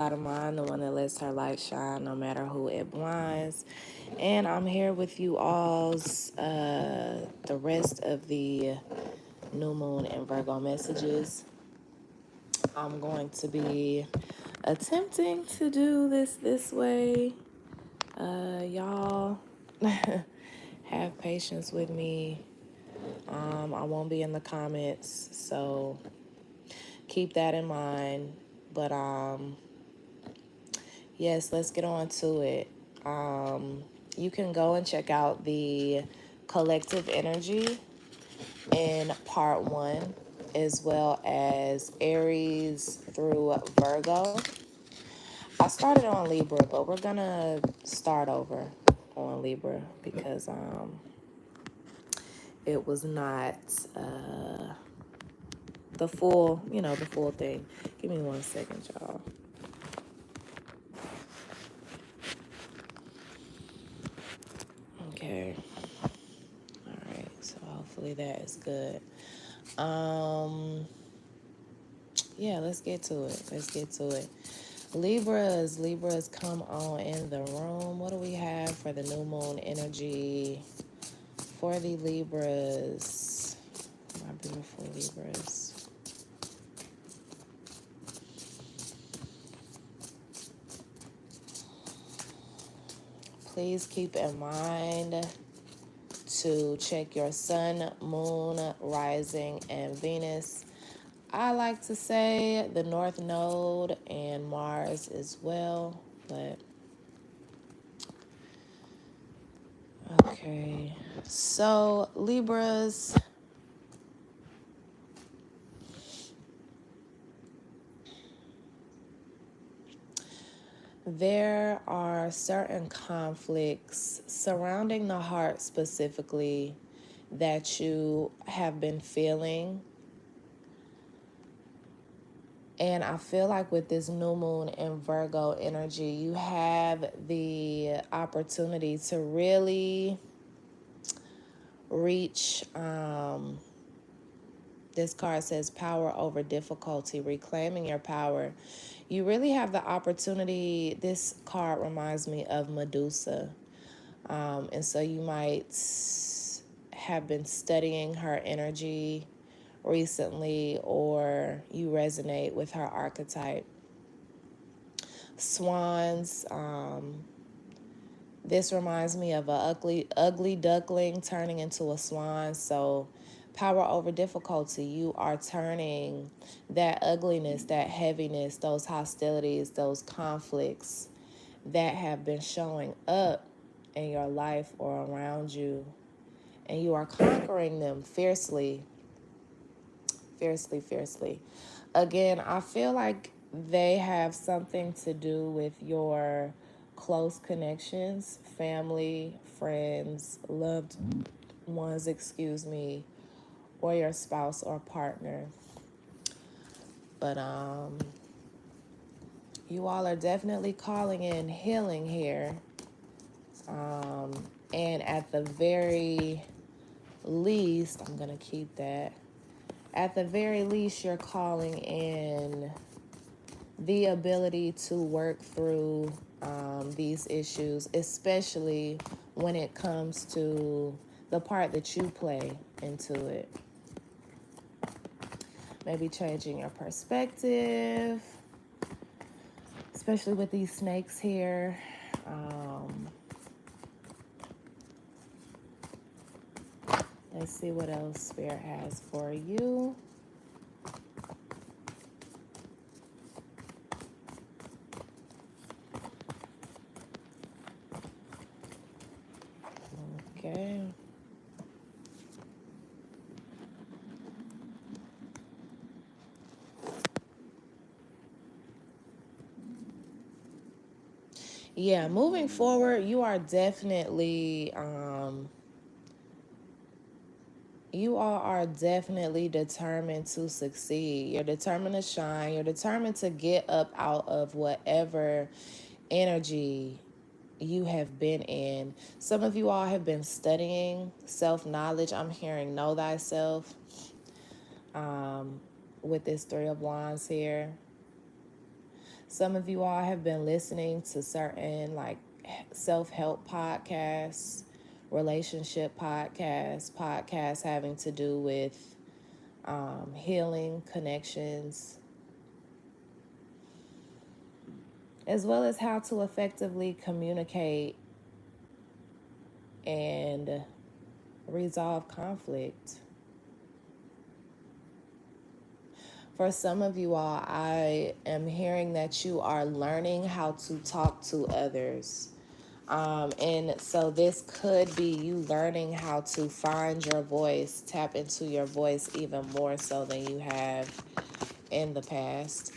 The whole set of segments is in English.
of mine, the one that lets her light shine no matter who it blinds. And I'm here with you all's the rest of the new moon and Virgo messages. I'm going to be attempting to do this way. Y'all have patience with me. I won't be in the comments, so keep that in mind. But yes, let's get on to it. You can go and check out the collective energy in part 1, as well as Aries through Virgo. I started on Libra, but we're gonna start over on Libra because it was not the full thing. Give me 1 second, y'all. Okay. All right. So hopefully that is good. Yeah, let's get to it. Libras, come on in the room. What do we have for the new moon energy for the Libras? My beautiful Libras. Please keep in mind to check your sun, moon, rising, and Venus. I like to say the North Node and Mars as well, but okay. So, Libras, there are certain conflicts surrounding the heart specifically that you have been feeling. And I feel like with this new moon in Virgo energy, you have the opportunity to really reach, this card says power over difficulty, reclaiming your power. You really have the opportunity. This card reminds me of Medusa. And so you might have been studying her energy recently, or you resonate with her archetype. Swans, this reminds me of a ugly duckling turning into a swan. So power over difficulty, you are turning that ugliness, that heaviness, those hostilities, those conflicts that have been showing up in your life or around you, and you are conquering them fiercely. Again, I feel like they have something to do with your close connections, family, friends, loved ones, or your spouse or partner. But you all are definitely calling in healing here. And at the very least, I'm going to keep that. At the very least, you're calling in the ability to work through these issues, especially when it comes to the part that you play into it. Maybe changing your perspective, especially with these snakes here. Let's see what else Spirit has for you. Okay. Yeah, moving forward, you are definitely, you all are definitely determined to succeed. You're determined to shine. You're determined to get up out of whatever energy you have been in. Some of you all have been studying self-knowledge. I'm hearing know thyself with this Three of Wands here. Some of you all have been listening to certain like self-help podcasts, relationship podcasts, podcasts having to do with healing, connections, as well as how to effectively communicate and resolve conflict. For some of you all, I am hearing that you are learning how to talk to others. And so this could be you learning how to find your voice, tap into your voice even more so than you have in the past.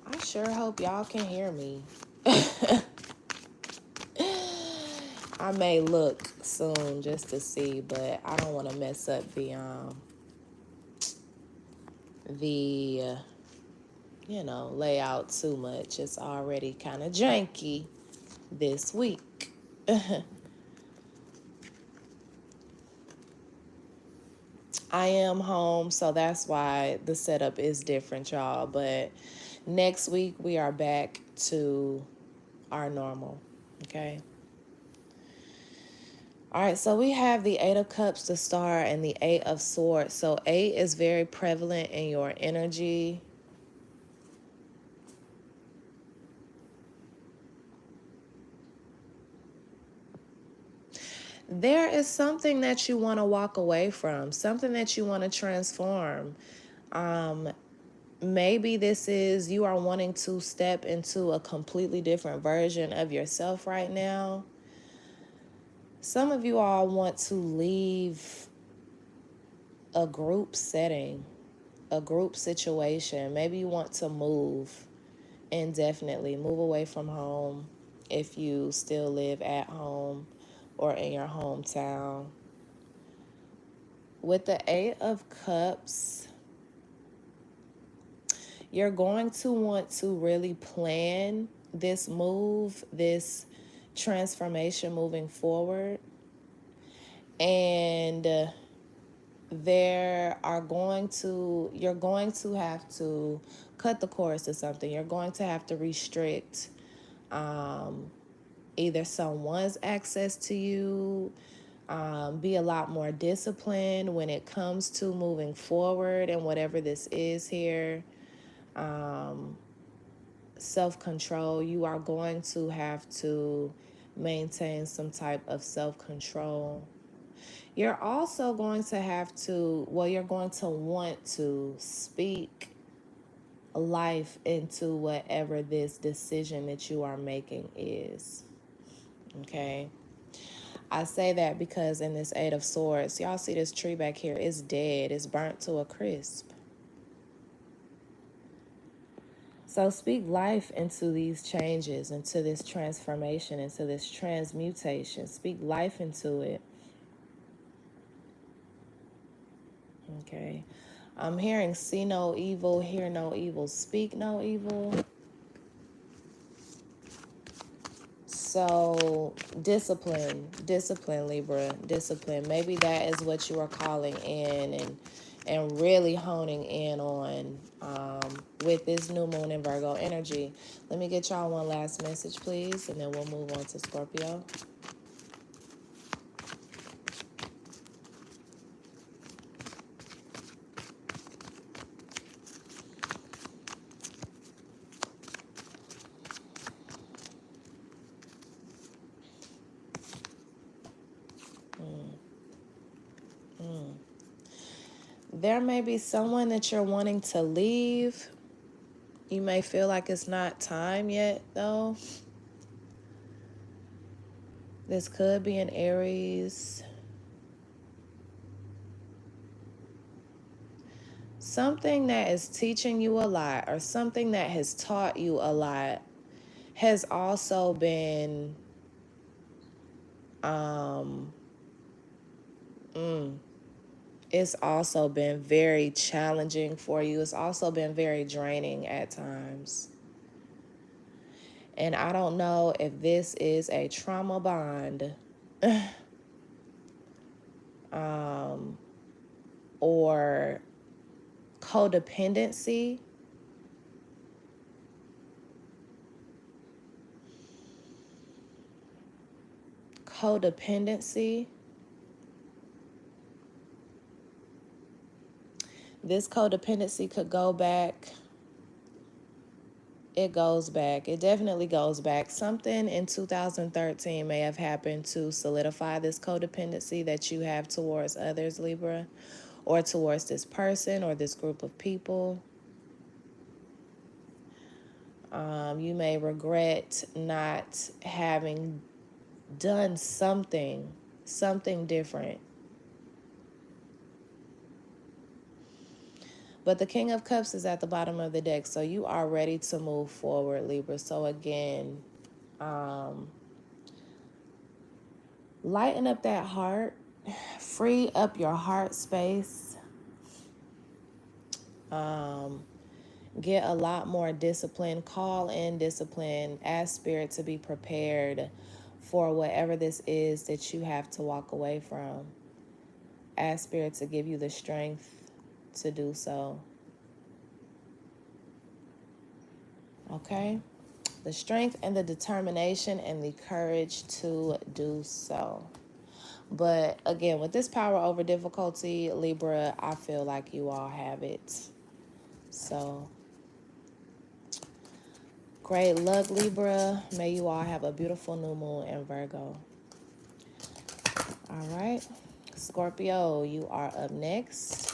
I sure hope y'all can hear me. I may look soon just to see, but I don't want to mess up the layout too much. It's already kind of janky this week. I am home, so that's why the setup is different, y'all. But next week, we are back to our normal, okay? All right, so we have the Eight of Cups to start and the Eight of Swords. So 8 is very prevalent in your energy. There is something that you want to walk away from, something that you want to transform. Maybe this is you are wanting to step into a completely different version of yourself right now. Some of you all want to leave a group setting, a group situation. Maybe you want to move indefinitely, move away from home if you still live at home or in your hometown. With the Eight of Cups, you're going to want to really plan this move, this transformation moving forward. And you're going to have to cut the cords to something. You're going to have to restrict either someone's access to you, be a lot more disciplined when it comes to moving forward and whatever this is here. Self-control. You are going to have to maintain some type of self-control. You're also going to have to, you're going to want to speak life into whatever this decision that you are making is. Okay? I say that because in this Eight of Swords, y'all see this tree back here, it's dead, it's burnt to a crisp. So speak life into these changes, into this transformation, into this transmutation. Speak life into it. Okay. I'm hearing see no evil, hear no evil, speak no evil. So discipline, Libra, discipline. Maybe that is what you are calling in and really honing in on with this new moon in Virgo energy. Let me get y'all one last message, please, and then we'll move on to Scorpio. There may be someone that you're wanting to leave. You may feel like it's not time yet, though. This could be an Aries. Something that is teaching you a lot or something that has taught you a lot has also been it's also been very challenging for you. It's also been very draining at times. And I don't know if this is a trauma bond or codependency. Codependency. This codependency could go back. It goes back. It definitely goes back. Something in 2013 may have happened to solidify this codependency that you have towards others, Libra, or towards this person or this group of people. You may regret not having done something different. But the King of Cups is at the bottom of the deck, so you are ready to move forward, Libra. So again, lighten up that heart. Free up your heart space. Get a lot more discipline. Call in discipline. Ask Spirit to be prepared for whatever this is that you have to walk away from. Ask Spirit to give you the strength to do so. Okay? The strength and the determination and the courage to do so. But again, with this power over difficulty, Libra, I feel like you all have it. So, great luck, Libra. May you all have a beautiful new moon in Virgo. All right. Scorpio, you are up next.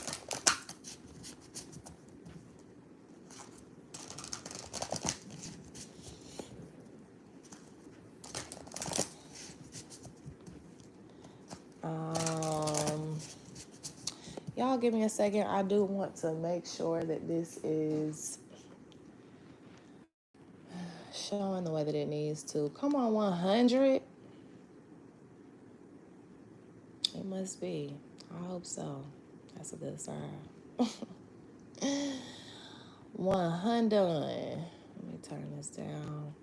Y'all give me a second. I do want to make sure that this is showing the way that it needs to. Come on, 100. It must be. I hope so. That's a good sign. 100. Let me turn this down.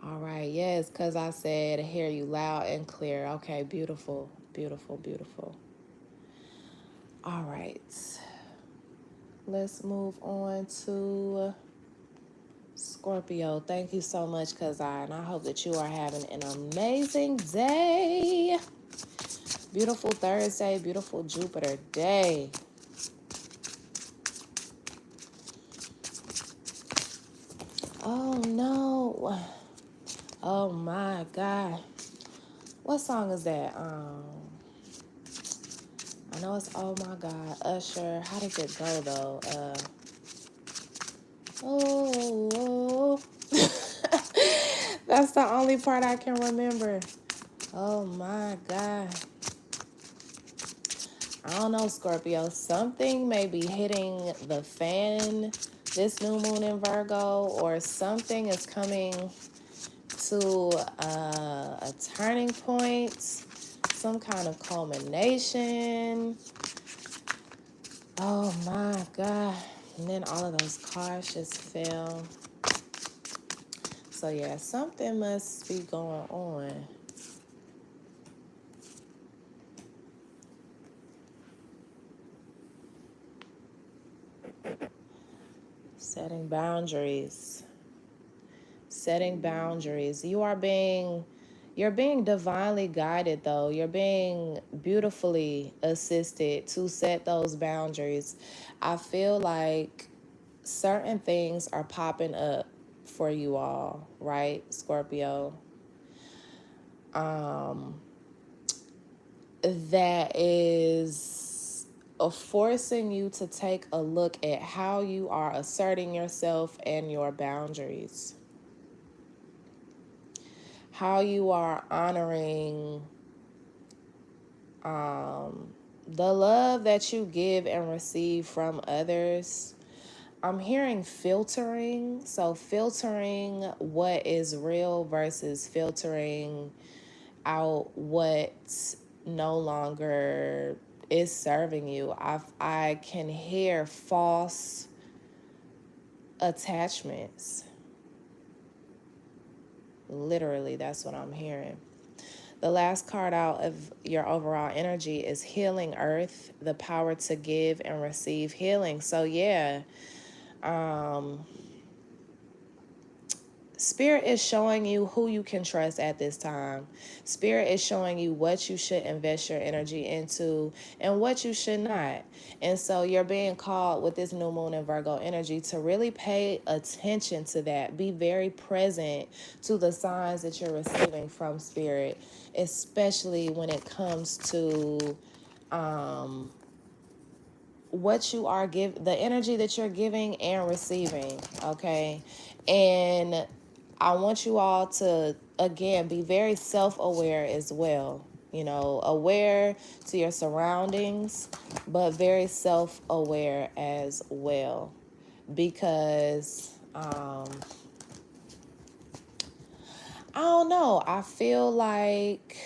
All right, yes, because I said hear you loud and clear. Okay, beautiful, beautiful, beautiful. All right. Let's move on to Scorpio. Thank you so much, and I hope that you are having an amazing day. Beautiful Thursday, beautiful Jupiter day. Oh, no. Oh, my God. What song is that? I know it's Oh My God, Usher. How does it go though? Oh, that's the only part I can remember. Oh my God. I don't know, Scorpio. Something may be hitting the fan this new moon in Virgo, or something is coming to a turning point, some kind of culmination. Oh my God. And then all of those cards just fell. So yeah, something must be going on. Setting boundaries. Setting boundaries. You're being divinely guided though. You're being beautifully assisted to set those boundaries. I feel like certain things are popping up for you all, right, Scorpio? That is forcing you to take a look at how you are asserting yourself and your boundaries. How you are honoring the love that you give and receive from others. I'm hearing filtering. So filtering what is real versus filtering out what no longer is serving you. I can hear false attachments. Literally, that's what I'm hearing. The last card out of your overall energy is Healing Earth, the power to give and receive healing. So yeah, Spirit is showing you who you can trust at this time. Spirit is showing you what you should invest your energy into and what you should not. And so you're being called with this new moon and Virgo energy to really pay attention to that. Be very present to the signs that you're receiving from Spirit, especially when it comes to what you are giving, the energy that you're giving and receiving, okay? And I want you all to, again, be very self-aware as well. You know, aware to your surroundings, but very self-aware as well. Because, I don't know, I feel like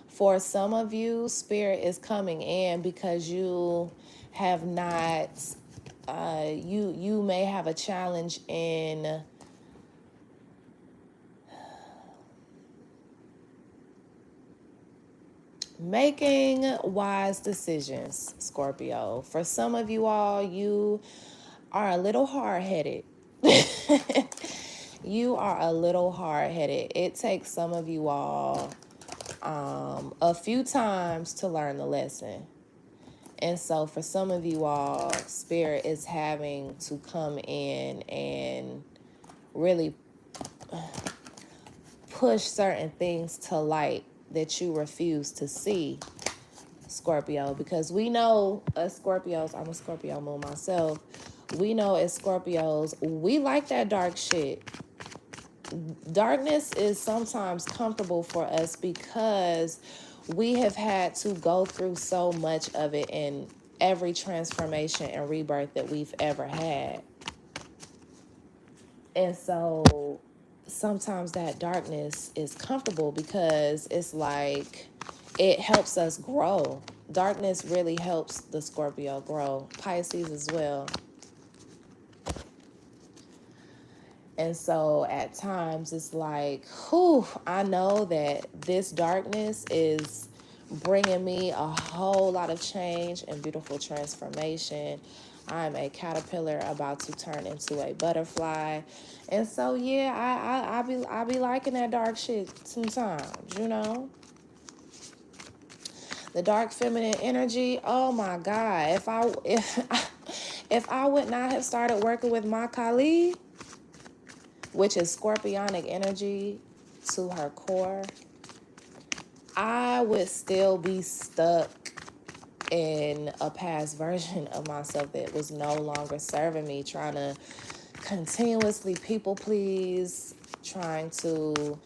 for some of you, Spirit is coming in because you have not, you may have a challenge in making wise decisions, Scorpio. For some of you all, you are a little hard-headed. You are a little hard-headed. It takes some of you all a few times to learn the lesson. And so for some of you all, Spirit is having to come in and really push certain things to light that you refuse to see, Scorpio. Because we know as Scorpios, I'm a Scorpio moon myself, we know as Scorpios, we like that dark shit. Darkness is sometimes comfortable for us because we have had to go through so much of it in every transformation and rebirth that we've ever had. And so sometimes that darkness is comfortable because it's like it helps us grow. Darkness really helps the Scorpio grow. Pisces as well. And so at times it's like, whew, I know that this darkness is bringing me a whole lot of change and beautiful transformation. I'm a caterpillar about to turn into a butterfly. And so, yeah, I be liking that dark shit sometimes, you know? The dark feminine energy, oh my God. If I would not have started working with my Kali, which is scorpionic energy to her core, I would still be stuck in a past version of myself that was no longer serving me, trying to continuously people please, trying to,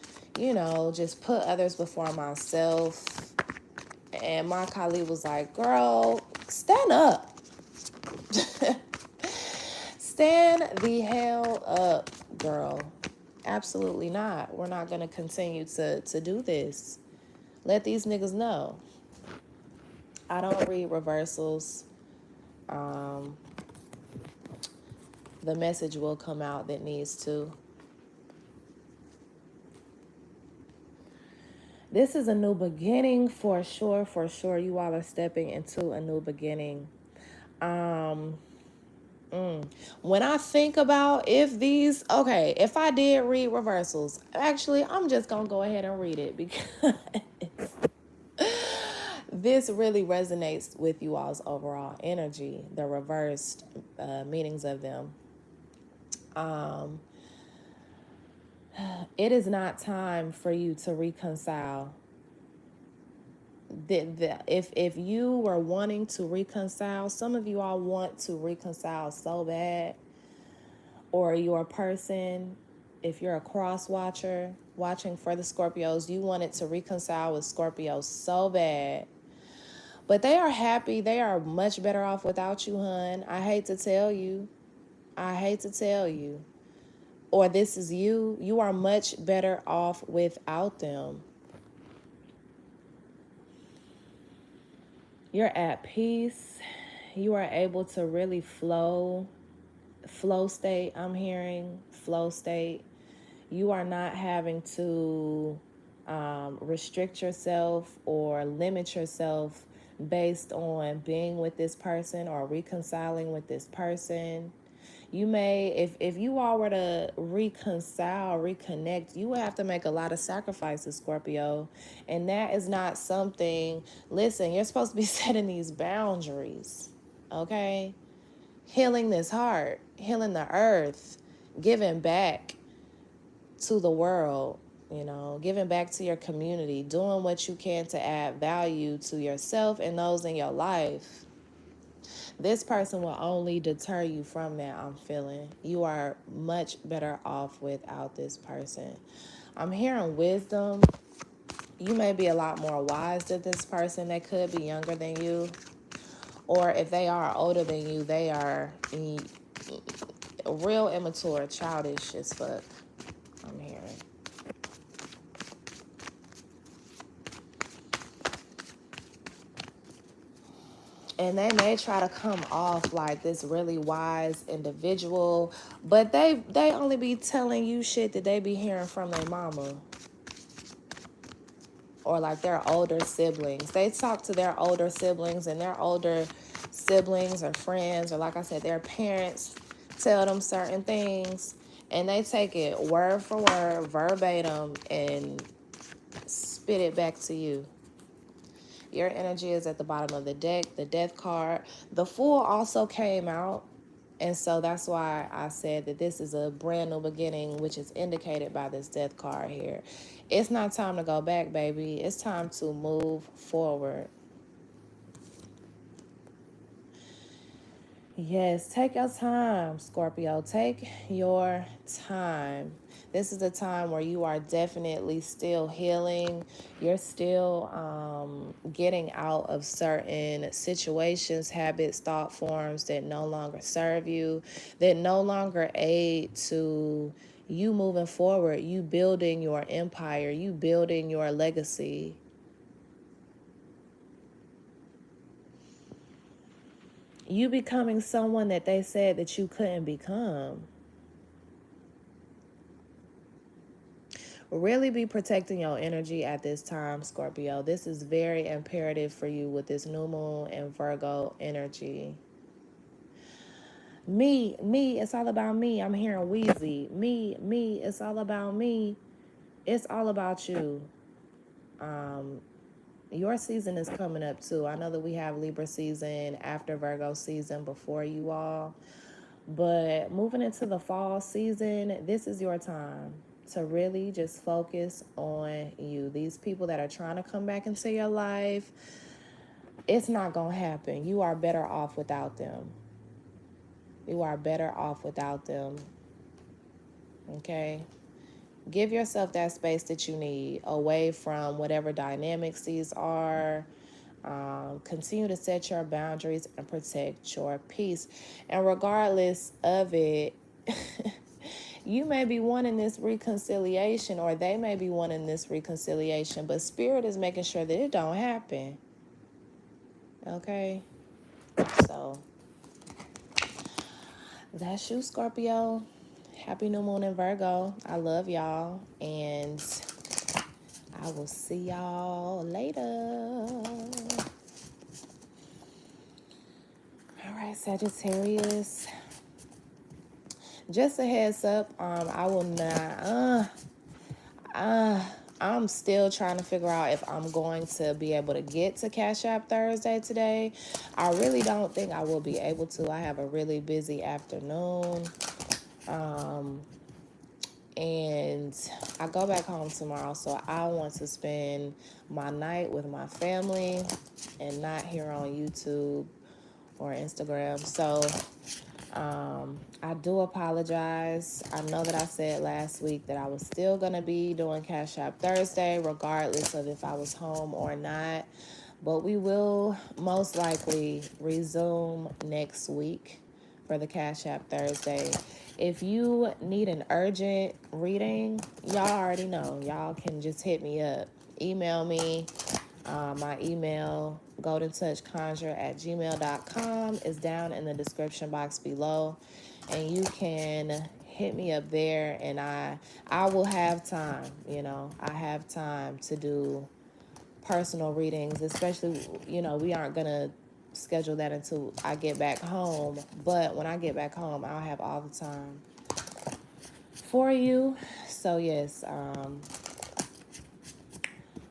just put others before myself. And my colleague was like, girl, stand up. Stand the hell up, girl. Absolutely not. We're not going to continue to do this. Let these niggas know. I don't read reversals. The message will come out that needs to. This is a new beginning for sure, for sure. You all are stepping into a new beginning. When I think about if I did read reversals, actually, I'm just going to go ahead and read it because this really resonates with you all's overall energy, the reversed meanings of them. It is not time for you to reconcile. If you were wanting to reconcile, some of you all want to reconcile so bad, or you're a person, if you're a cross watcher watching for the Scorpios, you wanted to reconcile with Scorpios so bad, but they are happy. They are much better off without you, hun. I hate to tell you. Or this is you. You are much better off without them. You're at peace. You are able to really flow state. I'm hearing flow state. You are not having to restrict yourself or limit yourself based on being with this person or reconciling with this person. You may, if you all were to reconcile, reconnect, you would have to make a lot of sacrifices, Scorpio. And that is not something, listen, you're supposed to be setting these boundaries, okay? Healing this heart, healing the earth, giving back to the world, giving back to your community, doing what you can to add value to yourself and those in your life. This person will only deter you from that, I'm feeling. You are much better off without this person. I'm hearing wisdom. You may be a lot more wise than this person. They could be younger than you. Or if they are older than you, they are real immature, childish as fuck, I'm hearing. And they may try to come off like this really wise individual, but they only be telling you shit that they be hearing from their mama or like their older siblings. They talk to their older siblings, and their older siblings or friends, or like I said, their parents tell them certain things, and they take it word for word, verbatim, and spit it back to you. Your energy is at the bottom of the deck, the death card. The Fool also came out, and so that's why I said that this is a brand new beginning, which is indicated by this death card here. It's not time to go back, baby. It's time to move forward. Yes, take your time, Scorpio. Take your time. This is a time where you are definitely still healing. You're still getting out of certain situations, habits, thought forms that no longer serve you, that no longer aid to you moving forward, you building your empire, you building your legacy. You becoming someone that they said that you couldn't become. Really be protecting your energy at this time, Scorpio. This is very imperative for you with this new moon and Virgo energy. Me, it's all about me. I'm hearing Wheezy. Me, it's all about me. It's all about you. Your season is coming up too. I know that we have Libra season after Virgo season before you all. But moving into the fall season, this is your time to really just focus on you. These people that are trying to come back into your life, it's not going to happen. You are better off without them. You are better off without them. Okay? Give yourself that space that you need away from whatever dynamics these are. Continue to set your boundaries and protect your peace. And regardless of it, you may be wanting this reconciliation, or they may be wanting this reconciliation, but Spirit is making sure that it don't happen. Okay? So, that's you, Scorpio. Happy new moon in Virgo. I love y'all, and I will see y'all later. All right, Sagittarius. Just a heads up, I will not, I'm still trying to figure out if I'm going to be able to get to Cash App Thursday today. I really don't think I will be able to. I have a really busy afternoon. And I go back home tomorrow, so I want to spend my night with my family and not here on YouTube or Instagram. So I do apologize. I know that I said last week that I was still going to be doing Cash App Thursday, regardless of if I was home or not. But we will most likely resume next week for the Cash App Thursday. If you need an urgent reading, y'all already know. Y'all can just hit me up. Email me. My email, goldentouchconjure@gmail.com, is down in the description box below. And you can hit me up there, and I will have time, you know. I have time to do personal readings, especially, you know, we aren't going to schedule that until I get back home. But when I get back home, I'll have all the time for you. So yes,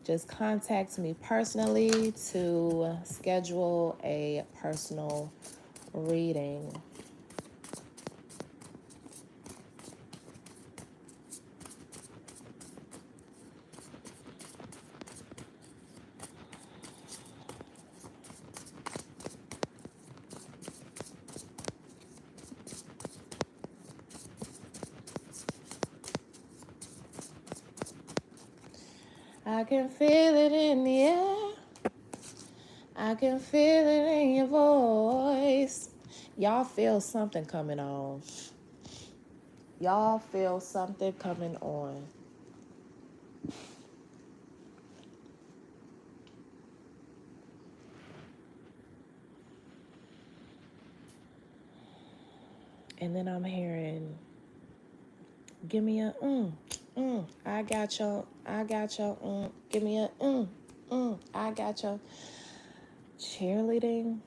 just contact me personally to schedule a personal reading. I can feel it in the air. I can feel it in your voice. Y'all feel something coming on. Y'all feel something coming on. And then I'm hearing, give me a I got your, give me a I got your. Cheerleading,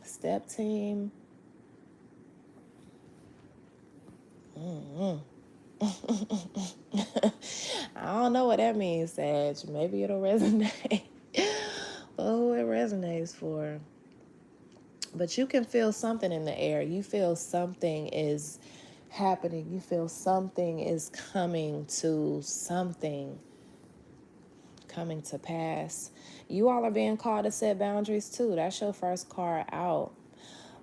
step team. I don't know what that means, Sag. Maybe it'll resonate. Well, who it resonates for. But you can feel something in the air. You feel something is happening. You feel something is coming to pass. You all are being called to set boundaries too. That's your first card out.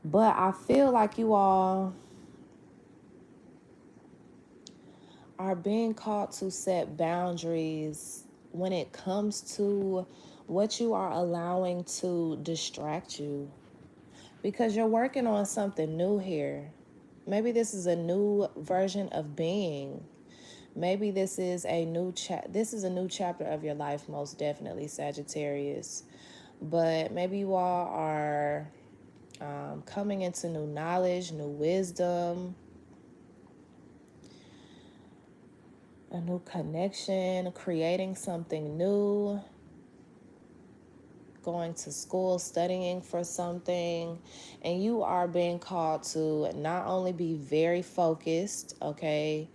But I feel like you all are being called to set boundaries when it comes to what you are allowing to distract you, because you're working on something new here. Maybe this is a new version of being. Maybe this is a new chapter of your life, most definitely, Sagittarius. But maybe you all are coming into new knowledge, new wisdom, a new connection, creating something new, going to school, studying for something, and you are being called to not only be very focused, okay?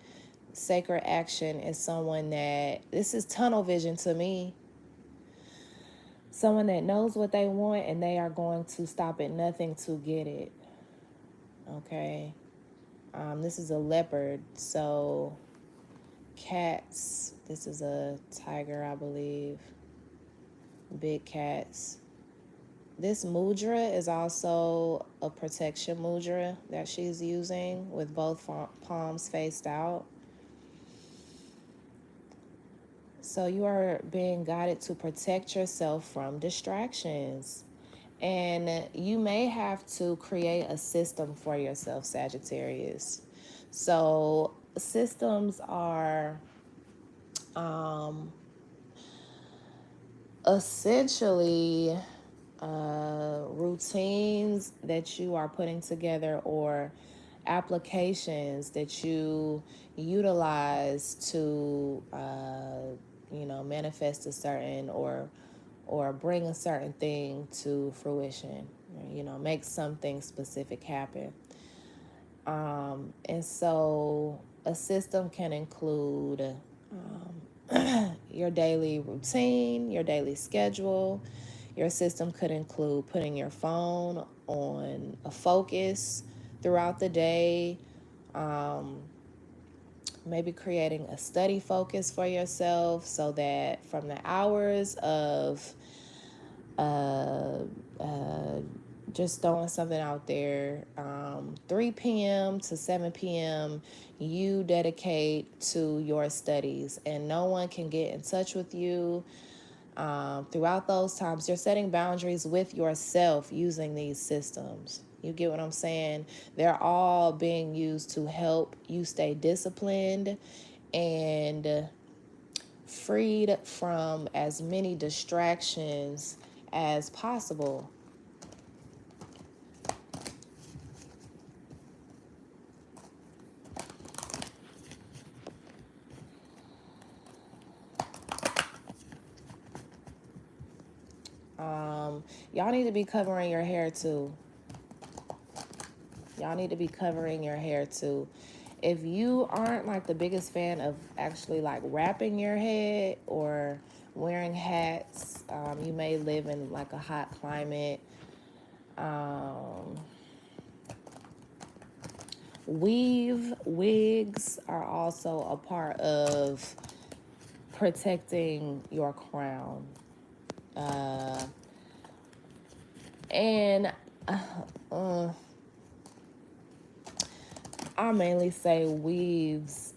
Sacred action is someone that, this is tunnel vision to me, someone that knows what they want and they are going to stop at nothing to get it, okay? This is a leopard, so cats, this is a tiger, I believe. Big cats. This mudra is also a protection mudra that she's using with both palms faced out. So you are being guided to protect yourself from distractions. And you may have to create a system for yourself, Sagittarius. So systems are essentially routines that you are putting together, or applications that you utilize to manifest a certain, or bring a certain thing to fruition, make something specific happen. And so a system can include your daily routine, your daily schedule. Your system could include putting your phone on a focus throughout the day, maybe creating a study focus for yourself, so that from the hours of just throwing something out there, 3 p.m. to 7 p.m., you dedicate to your studies, and no one can get in touch with you. Throughout those times, you're setting boundaries with yourself using these systems. You get what I'm saying? They're all being used to help you stay disciplined and freed from as many distractions as possible. Y'all need to be covering your hair too. Y'all need to be covering your hair too. If you aren't like the biggest fan of actually like wrapping your head or wearing hats, you may live in like a hot climate. Wigs are also a part of protecting your crown. And I mainly say wigs.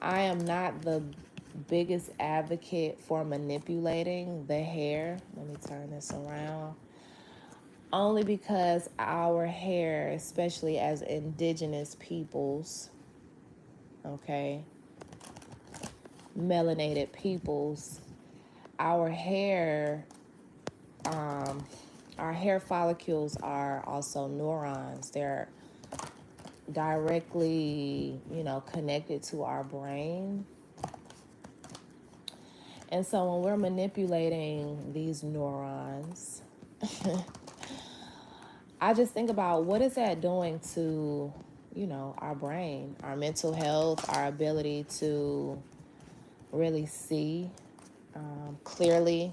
I am not the biggest advocate for manipulating the hair. Let me turn this around. Only because our hair, especially as indigenous peoples, okay, melanated peoples, our hair follicles are also neurons. They're directly, connected to our brain. And so when we're manipulating these neurons, I just think about what is that doing to, our brain, our mental health, our ability to really see clearly.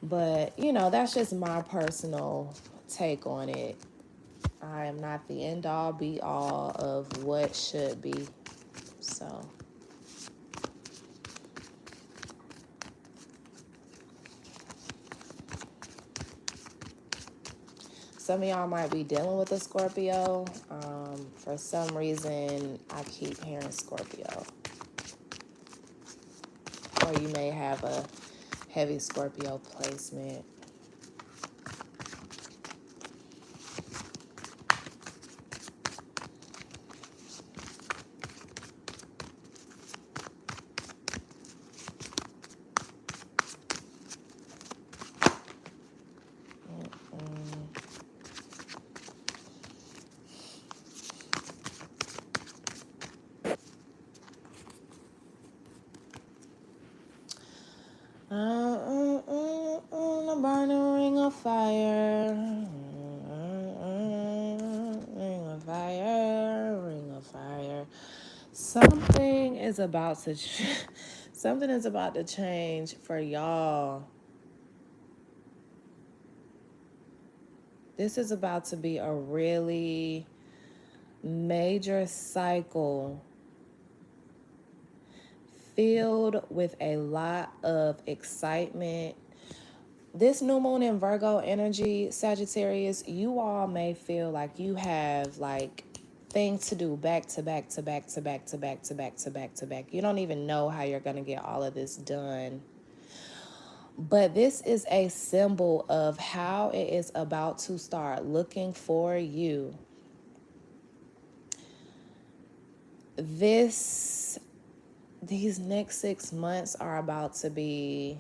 But, that's just my personal take on it. I am not the end all be all of what should be. So some of y'all might be dealing with a Scorpio. For some reason, I keep hearing Scorpio. Or you may have a heavy Scorpio placement. The burning ring of fire. Ring of fire. Ring of fire. Something is about to change for y'all. This is about to be a really major cycle filled with a lot of excitement. This new moon in Virgo energy, Sagittarius, you all may feel like you have like things to do back to back to back to back to back to back to back to back. You don't even know how you're going to get all of this done. But this is a symbol of how it is about to start looking for you. These next 6 months are about to be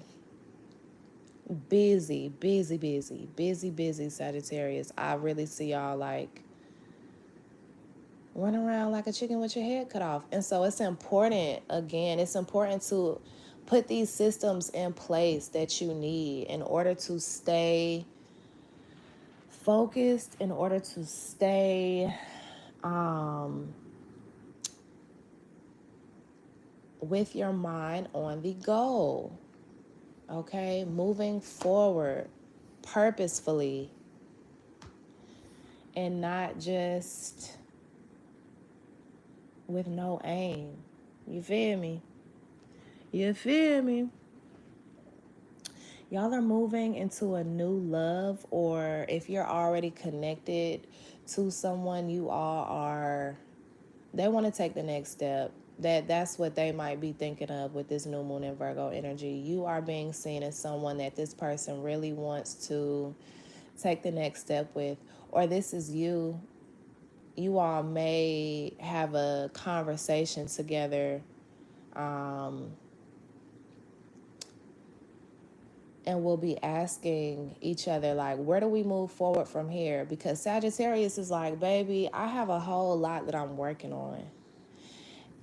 busy, Sagittarius. I really see y'all like run around like a chicken with your head cut off. And so it's important to put these systems in place that you need in order to stay focused, in order to stay with your mind on the goal. Okay, moving forward purposefully and not just with no aim. You feel me? Y'all are moving into a new love, or if you're already connected to someone, they want to take the next step. That's what they might be thinking of with this new moon in Virgo energy. You are being seen as someone that this person really wants to take the next step with, or this is you. You all may have a conversation together, and we'll be asking each other, like, where do we move forward from here? Because Sagittarius is like, baby, I have a whole lot that I'm working on.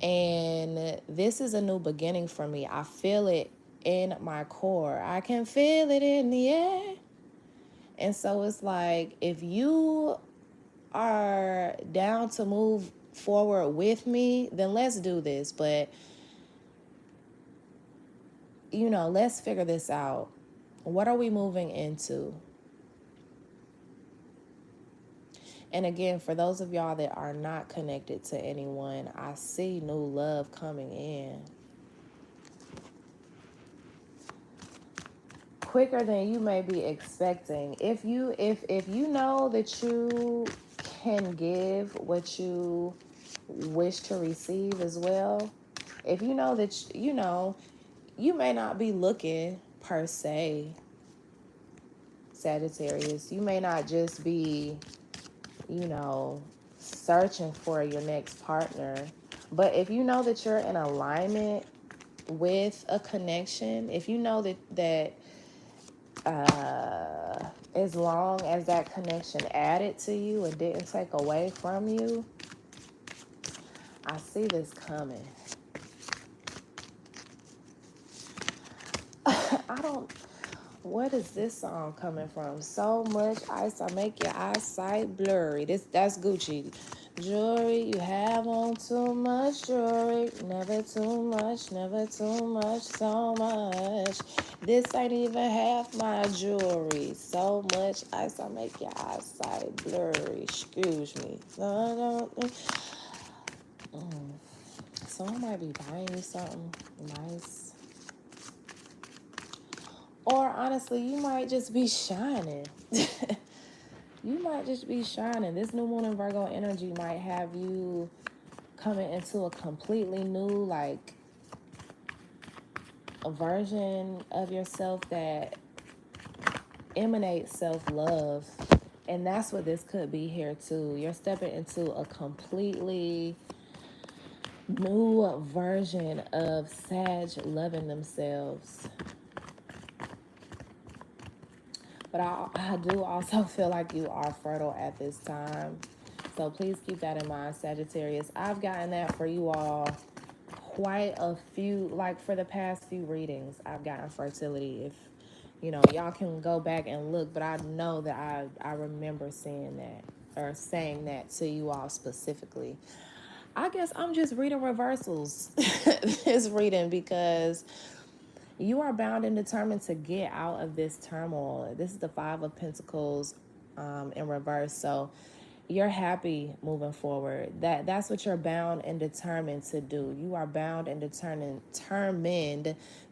And this is a new beginning for me. I feel it in my core. I can feel it in the air. And so it's like, if you are down to move forward with me, then let's do this. But, you know, let's figure this out. What are we moving into? And again, for those of y'all that are not connected to anyone, I see new love coming in quicker than you may be expecting. If you know that you can give what you wish to receive as well, if you know that you may not be looking per se, Sagittarius. You may not just be, searching for your next partner. But if you know that you're in alignment with a connection, if you know that as long as that connection added to you and didn't take away from you, I see this coming. What is this song coming from? So much ice, I make your eyesight blurry. That's Gucci. Jewelry, you have on too much jewelry. Never too much, so much. This ain't even half my jewelry. So much ice, I make your eyesight blurry. Excuse me. So I might be buying you something nice. Or honestly, you might just be shining. You might just be shining. This new moon in Virgo energy might have you coming into a completely new, like, a version of yourself that emanates self-love. And that's what this could be here too. You're stepping into a completely new version of Sag loving themselves. But I do also feel like you are fertile at this time. So please keep that in mind, Sagittarius. I've gotten that for you all quite a few, like for the past few readings, I've gotten fertility. If, y'all can go back and look, but I know that I remember seeing that or saying that to you all specifically. I guess I'm just reading reversals this reading because you are bound and determined to get out of this turmoil. This is the Five of Pentacles in reverse. So you're happy moving forward. That's what you're bound and determined to do. You are bound and determined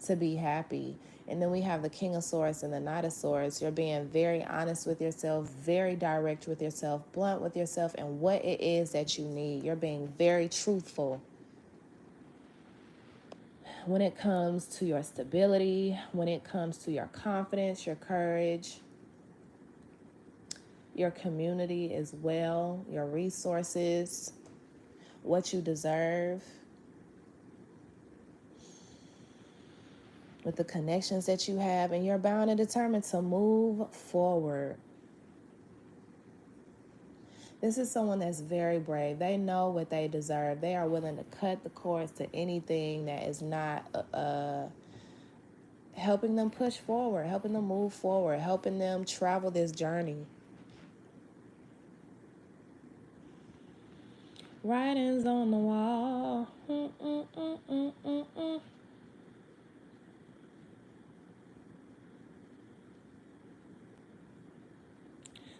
to be happy. And then we have the King of Swords and the Knight of Swords. You're being very honest with yourself, very direct with yourself, blunt with yourself, and what it is that you need. You're being very truthful when it comes to your stability, when it comes to your confidence, your courage, your community as well, your resources, what you deserve, with the connections that you have, and you're bound and determined to move forward. This is someone that's very brave. They know what they deserve. They are willing to cut the cords to anything that is not helping them push forward, helping them move forward, helping them travel this journey. Writings on the wall.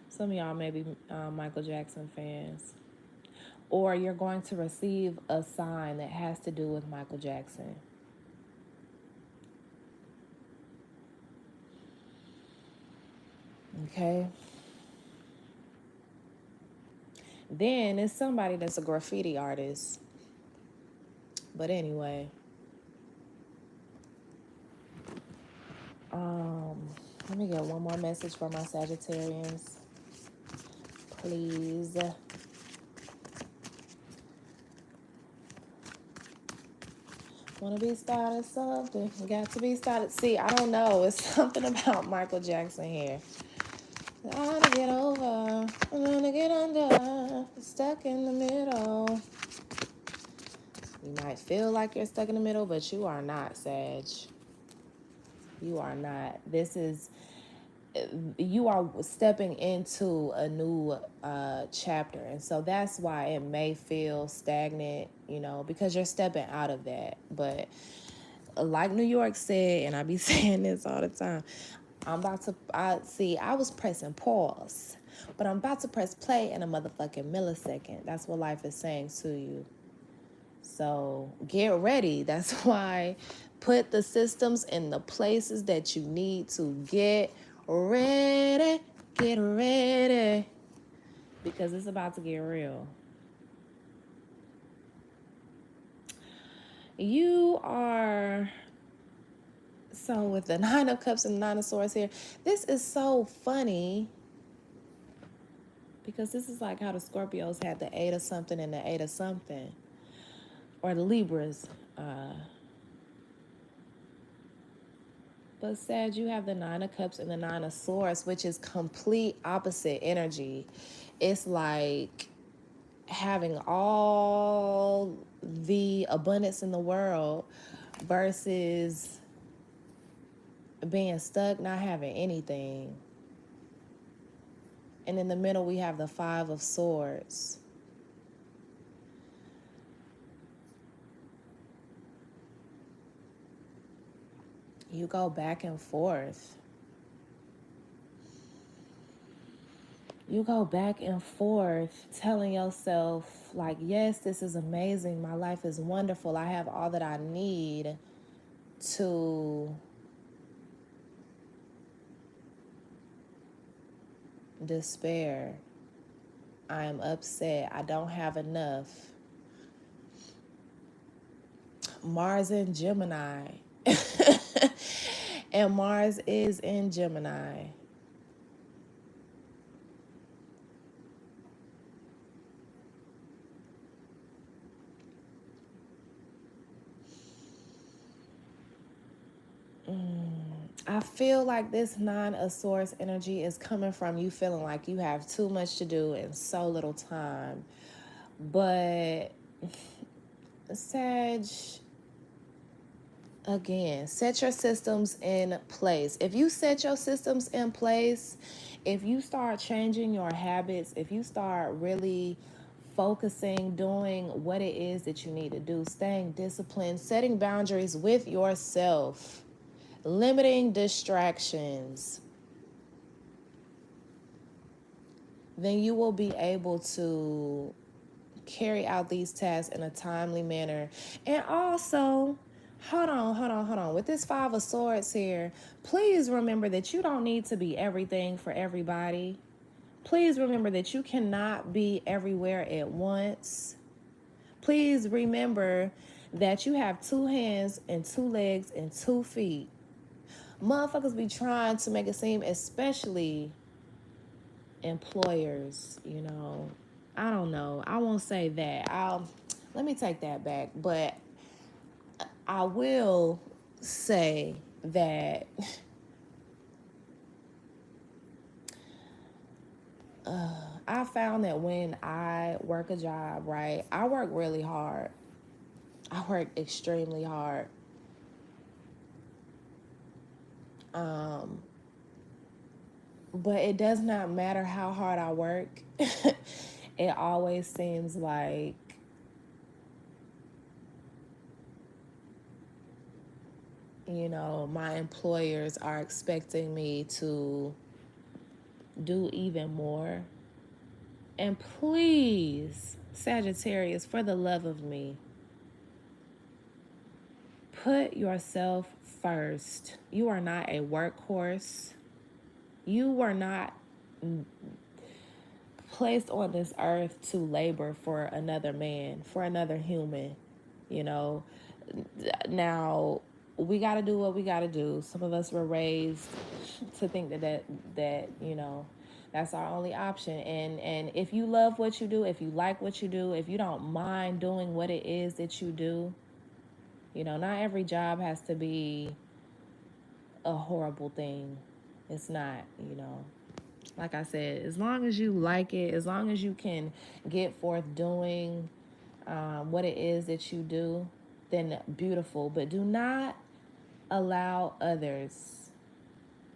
Some of y'all may be Michael Jackson fans. Or you're going to receive a sign that has to do with Michael Jackson. Okay? Then it's somebody that's a graffiti artist. But anyway. Let me get one more message for my Sagittarians. Please. Want to be started something. Got to be started. See, I don't know. It's something about Michael Jackson here. I want to get over. I want to get under. Stuck in the middle. You might feel like you're stuck in the middle, but you are not, Sag. You are not. You are stepping into a new chapter. And so that's why it may feel stagnant, because you're stepping out of that. But like New York said, and I be saying this all the time, I was pressing pause, but I'm about to press play in a motherfucking millisecond. That's what life is saying to you. So get ready. That's why put the systems in the places that you need to get ready. Get ready. Because it's about to get real. You are... So with the Nine of Cups and the Nine of Swords here, this is so funny. Because this is like how the Scorpios had the Eight of something and the Eight of something. Or the Libras. But Sag, you have the Nine of Cups and the Nine of Swords, which is complete opposite energy. It's like having all the abundance in the world versus being stuck, not having anything. And in the middle, we have the Five of Swords. You go back and forth. You go back and forth telling yourself, like, yes, this is amazing. My life is wonderful. I have all that I need to despair. I am upset. I don't have enough. Mars in Gemini. And Mars is in Gemini. I feel like this Nine of Swords energy is coming from you feeling like you have too much to do in so little time. But Sag, again, set your systems in place. If you set your systems in place, if you start changing your habits, if you start really focusing, doing what it is that you need to do, staying disciplined, setting boundaries with yourself, limiting distractions, then you will be able to carry out these tasks in a timely manner. And also, hold on. With this Five of Swords here, please remember that you don't need to be everything for everybody. Please remember that you cannot be everywhere at once. Please remember that you have two hands and two legs and 2 feet. Motherfuckers be trying to make it seem, especially employers, I don't know. I won't say that. Let me take that back. But I will say that I found that when I work a job, right, I work really hard. I work extremely hard. But it does not matter how hard I work. It always seems like my employers are expecting me to do even more. And please, Sagittarius, for the love of me, put yourself first. You are not a workhorse. You were not placed on this earth to labor for another man, for another human. Now, we got to do what we got to do. Some of us were raised to think that that's our only option. And if you love what you do, if you like what you do, if you don't mind doing what it is that you do, not every job has to be a horrible thing. It's not, Like I said, as long as you like it, as long as you can get forth doing what it is that you do, then beautiful. But do not allow others,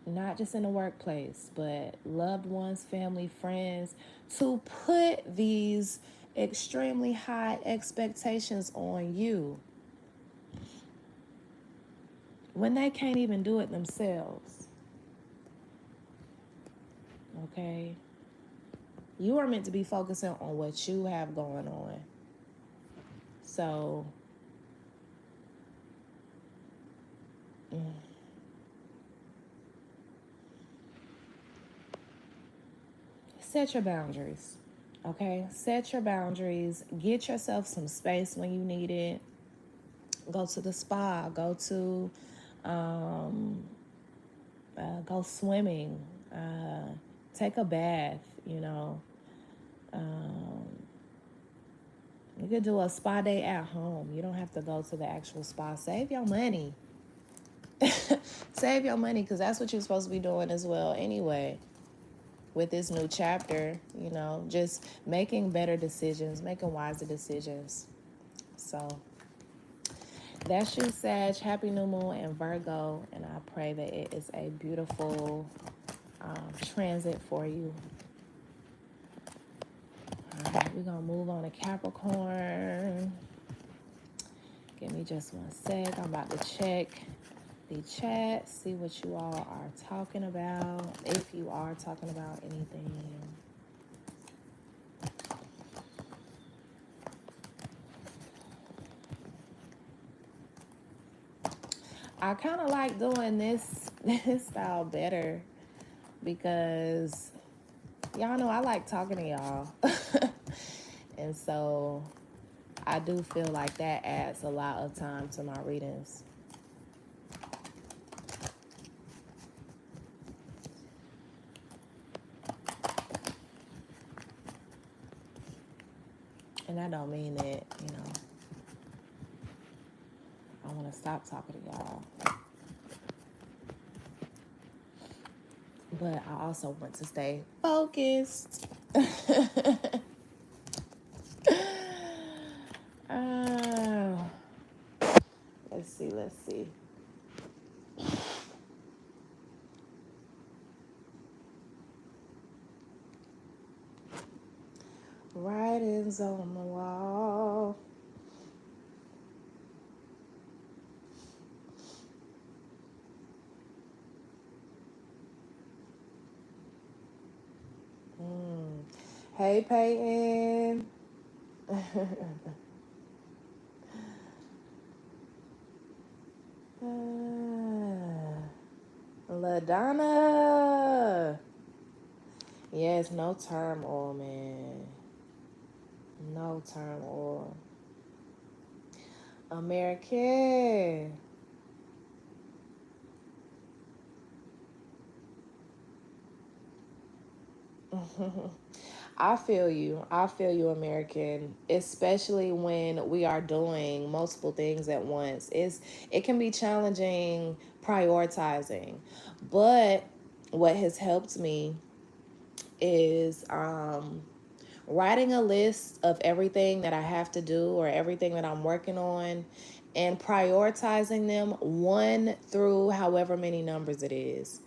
not just in the workplace, but loved ones, family, friends, to put these extremely high expectations on you when they can't even do it themselves. Okay? You are meant to be focusing on what you have going on. So, set your boundaries. Okay? Set your boundaries. Get yourself some space when you need it. Go to the spa. Go swimming. Take a bath, you know. You could do a spa day at home. You don't have to go to the actual spa. Save your money. Save your money, because that's what you're supposed to be doing as well anyway. With this new chapter, you know, just making better decisions, making wiser decisions. So that's you, Sag. Happy new moon in Virgo, and I pray that it is a beautiful transit for you. All right, we're gonna move on to Capricorn. Give me just one sec. I'm about to check the chat, see what you all are talking about, if you are talking about anything. I kind of like doing this style better because y'all know I like talking to y'all. And so I do feel like that adds a lot of time to my readings. And I don't mean that, you know, I want to stop talking to y'all. But I also want to stay focused. Let's see. Writings on the wall. Hey, Peyton. LaDonna. Yes, no turmoil, man. No turmoil. American. I feel you. I feel you, American. Especially when we are doing multiple things at once. It can be challenging prioritizing. But what has helped me is writing a list of everything that I have to do or everything that I'm working on and prioritizing them 1 through however many numbers it is.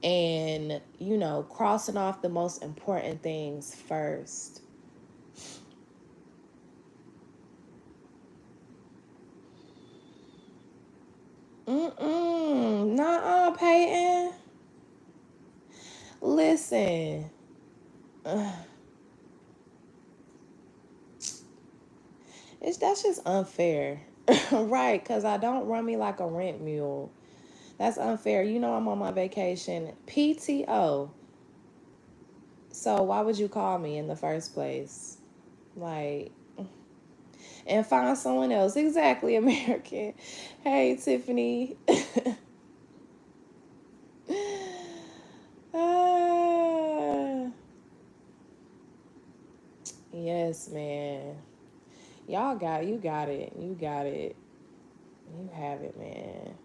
And, you know, crossing off the most important things first. Nuh-uh, Peyton. Listen. That's just unfair. Right, because I don't run me like a rent mule. That's unfair. You know I'm on my vacation. PTO. So why would you call me in the first place? Like, and find someone else. Exactly, American. Hey, Tiffany. Yes, man. Y'all got You got it. You got it. You have it, man.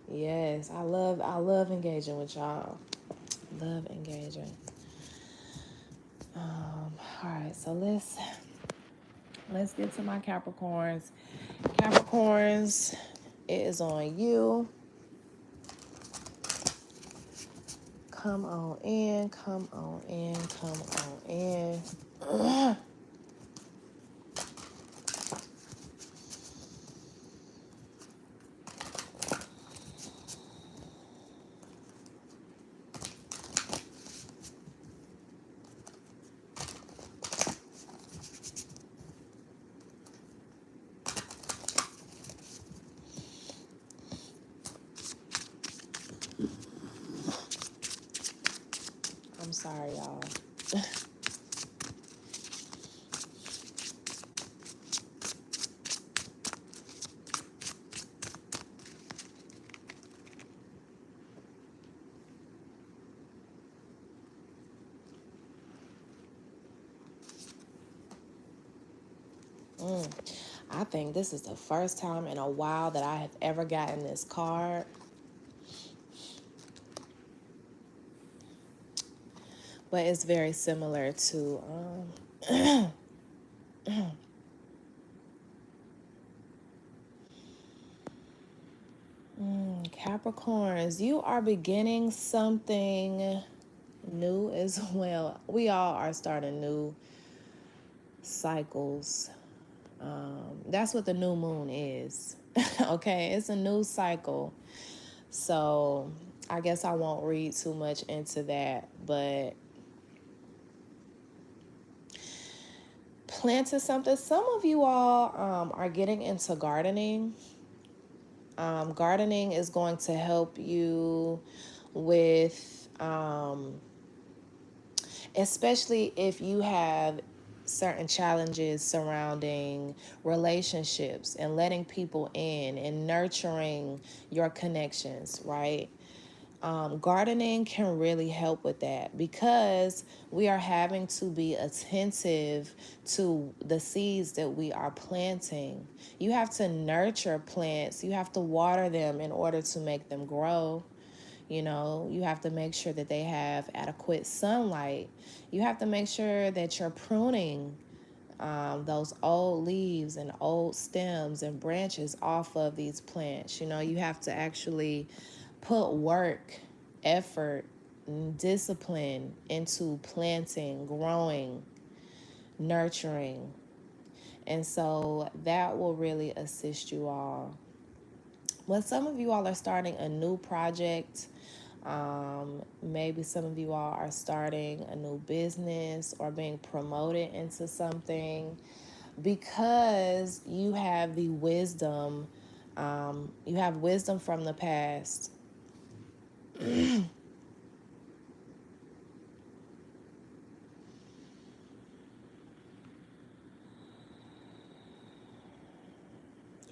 Yes, I love engaging with y'all. Love engaging. All right, so let's get to my Capricorns. Capricorns, it is on you. Come on in, come on in, come on in. I'm sorry, y'all. I think this is the first time in a while that I have ever gotten this card. But it's very similar to Capricorns. You are beginning something new as well. We all are starting new cycles. That's what the new moon is. Okay, it's a new cycle. So I guess I won't read too much into that, but planting something. Some of you all are getting into gardening. Gardening is going to help you with, especially if you have certain challenges surrounding relationships and letting people in and nurturing your connections, right? Gardening can really help with that because we are having to be attentive to the seeds that we are planting. You have to nurture plants. You have to water them in order to make them grow. You know, you have to make sure that they have adequate sunlight. You have to make sure that you're pruning those old leaves and old stems and branches off of these plants. You know, you have to actually put work, effort, and discipline into planting, growing, nurturing. And so that will really assist you all. Well, some of you all are starting a new project. Maybe some of you all are starting a new business or being promoted into something because you have the wisdom. You have wisdom from the past. You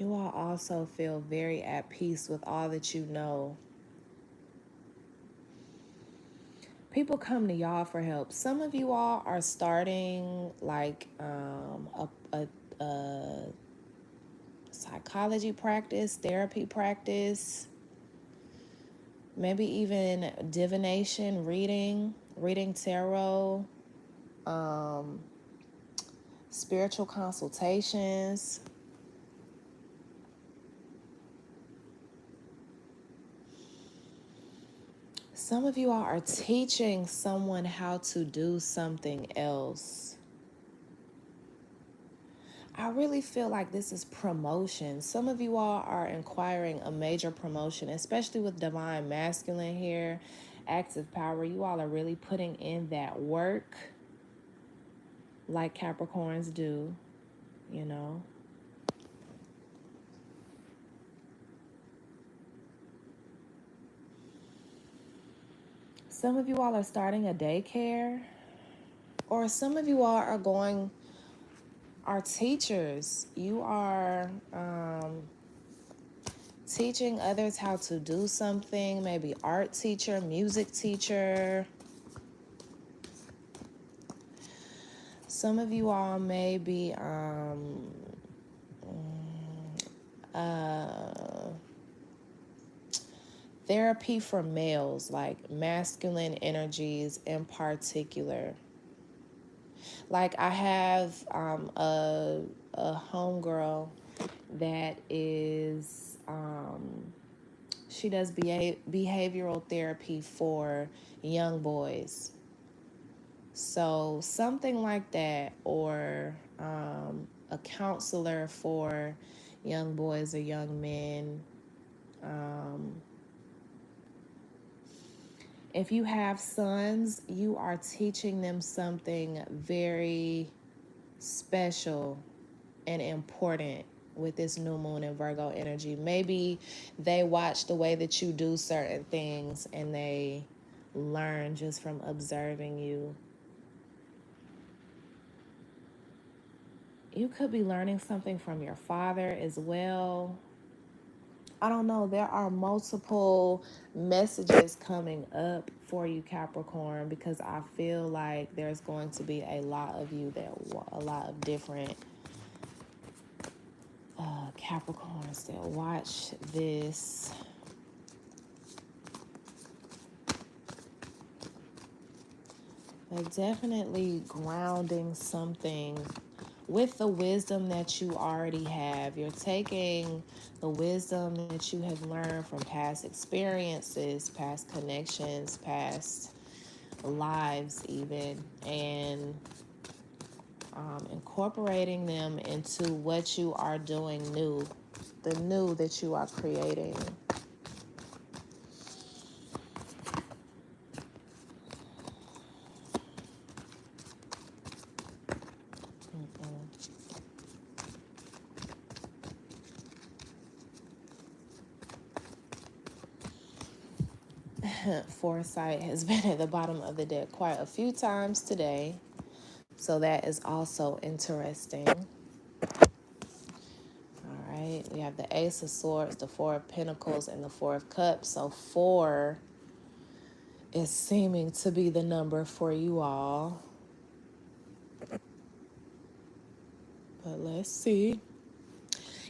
all also feel very at peace with all that you know. People come to y'all for help. Some of you all are starting like a psychology practice, therapy practice, maybe even divination, reading tarot, spiritual consultations. Some of you all are teaching someone how to do something else. I really feel like this is promotion. Some of you all are inquiring a major promotion, especially with divine masculine here, active power. You all are really putting in that work like Capricorns do, you know. Some of you all are starting a daycare, or some of you all are teachers. You are teaching others how to do something, maybe art teacher, music teacher. Some of you all may be therapy for males, like masculine energies in particular. Like I have a homegirl that is she does behavioral therapy for young boys. So something like that, or a counselor for young boys or young men. Um, if you have sons, you are teaching them something very special and important with this new moon in Virgo energy. Maybe they watch the way that you do certain things and they learn just from observing you. You could be learning something from your father as well. I don't know. There are multiple messages coming up for you, Capricorn, because I feel like there's going to be a lot of you that a lot of different Capricorns that watch this. They're definitely grounding something with the wisdom that you already have. You're taking the wisdom that you have learned from past experiences, past connections, past lives, even, and incorporating them into what you are doing new, the new that you are creating. Foresight has been at the bottom of the deck quite a few times today, so that is also interesting. All right, we have the Ace of Swords, the Four of Pentacles, and the Four of Cups. So 4 is seeming to be the number for you all. But let's see.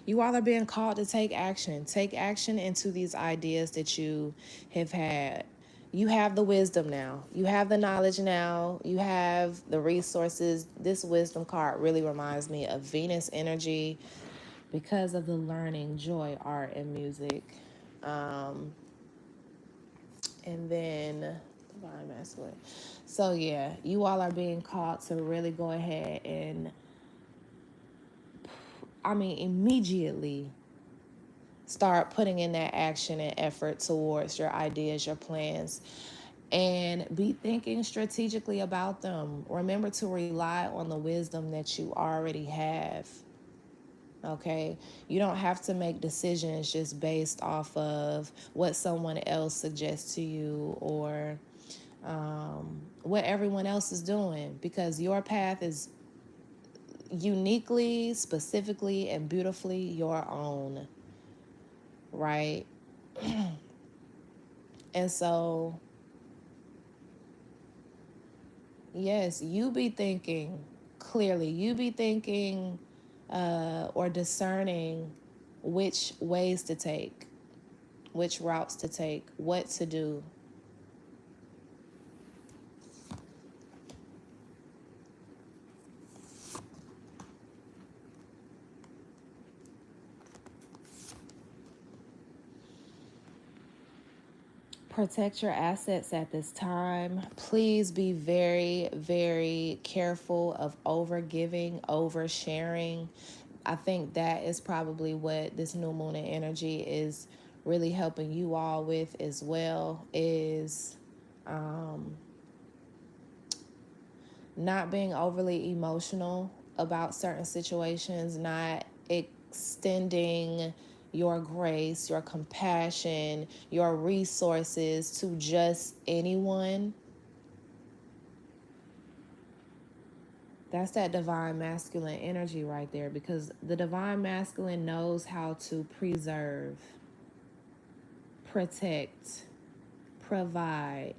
You all are being called to take action. Take action into these ideas that you have had. You have the wisdom now. You have the knowledge now. You have the resources. This wisdom card really reminds me of Venus energy because of the learning, joy, art, and music. And then divine masculine. So yeah, you all are being called to really go ahead and, immediately start putting in that action and effort towards your ideas, your plans, and be thinking strategically about them. Remember to rely on the wisdom that you already have. Okay, you don't have to make decisions just based off of what someone else suggests to you, or what everyone else is doing, because your path is uniquely, specifically, and beautifully your own, right? And so, yes, you be thinking clearly, you be thinking or discerning which ways to take, which routes to take, what to do. Protect your assets at this time. Please be very, very careful of over giving, over sharing. I think that is probably what this new moon in energy is really helping you all with as well, is not being overly emotional about certain situations, not extending your grace, your compassion, your resources to just anyone. That's that divine masculine energy right there, because the divine masculine knows how to preserve, protect, provide.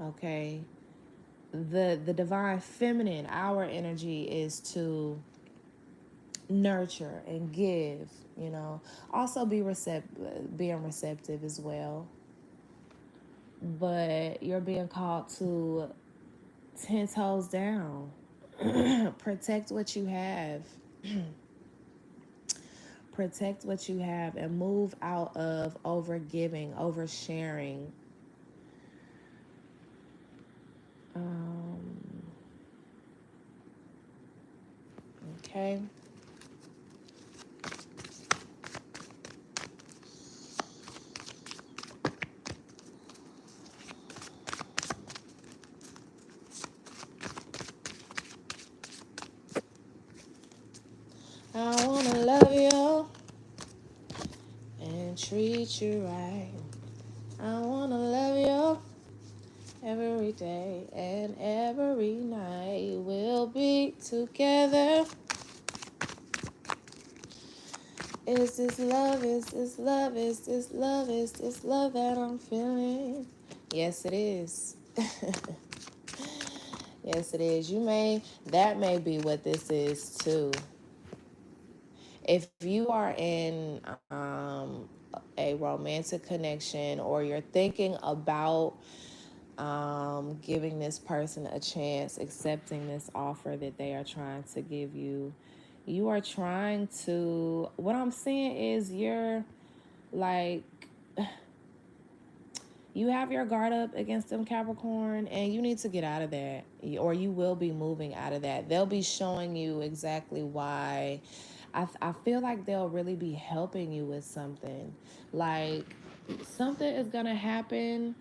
Okay? The divine feminine, our energy is to nurture and give, also being receptive as well. But you're being called to 10 toes down. Protect what you have. Protect what you have and move out of over giving, over sharing. Okay. I wanna love you and treat you right. I wanna love you every day and every night. We'll be together. Is this love? Is this love? Is this love? Is this love that I'm feeling? Yes, it is. Yes, it is. That may be what this is too. If you are in a romantic connection, or you're thinking about giving this person a chance, accepting this offer that they are trying to give you, you are trying to, what I'm seeing is you're like, you have your guard up against them, Capricorn, and you need to get out of that, or you will be moving out of that. They'll be showing you exactly why. I feel like they'll really be helping you with something. Like, something is going to happen,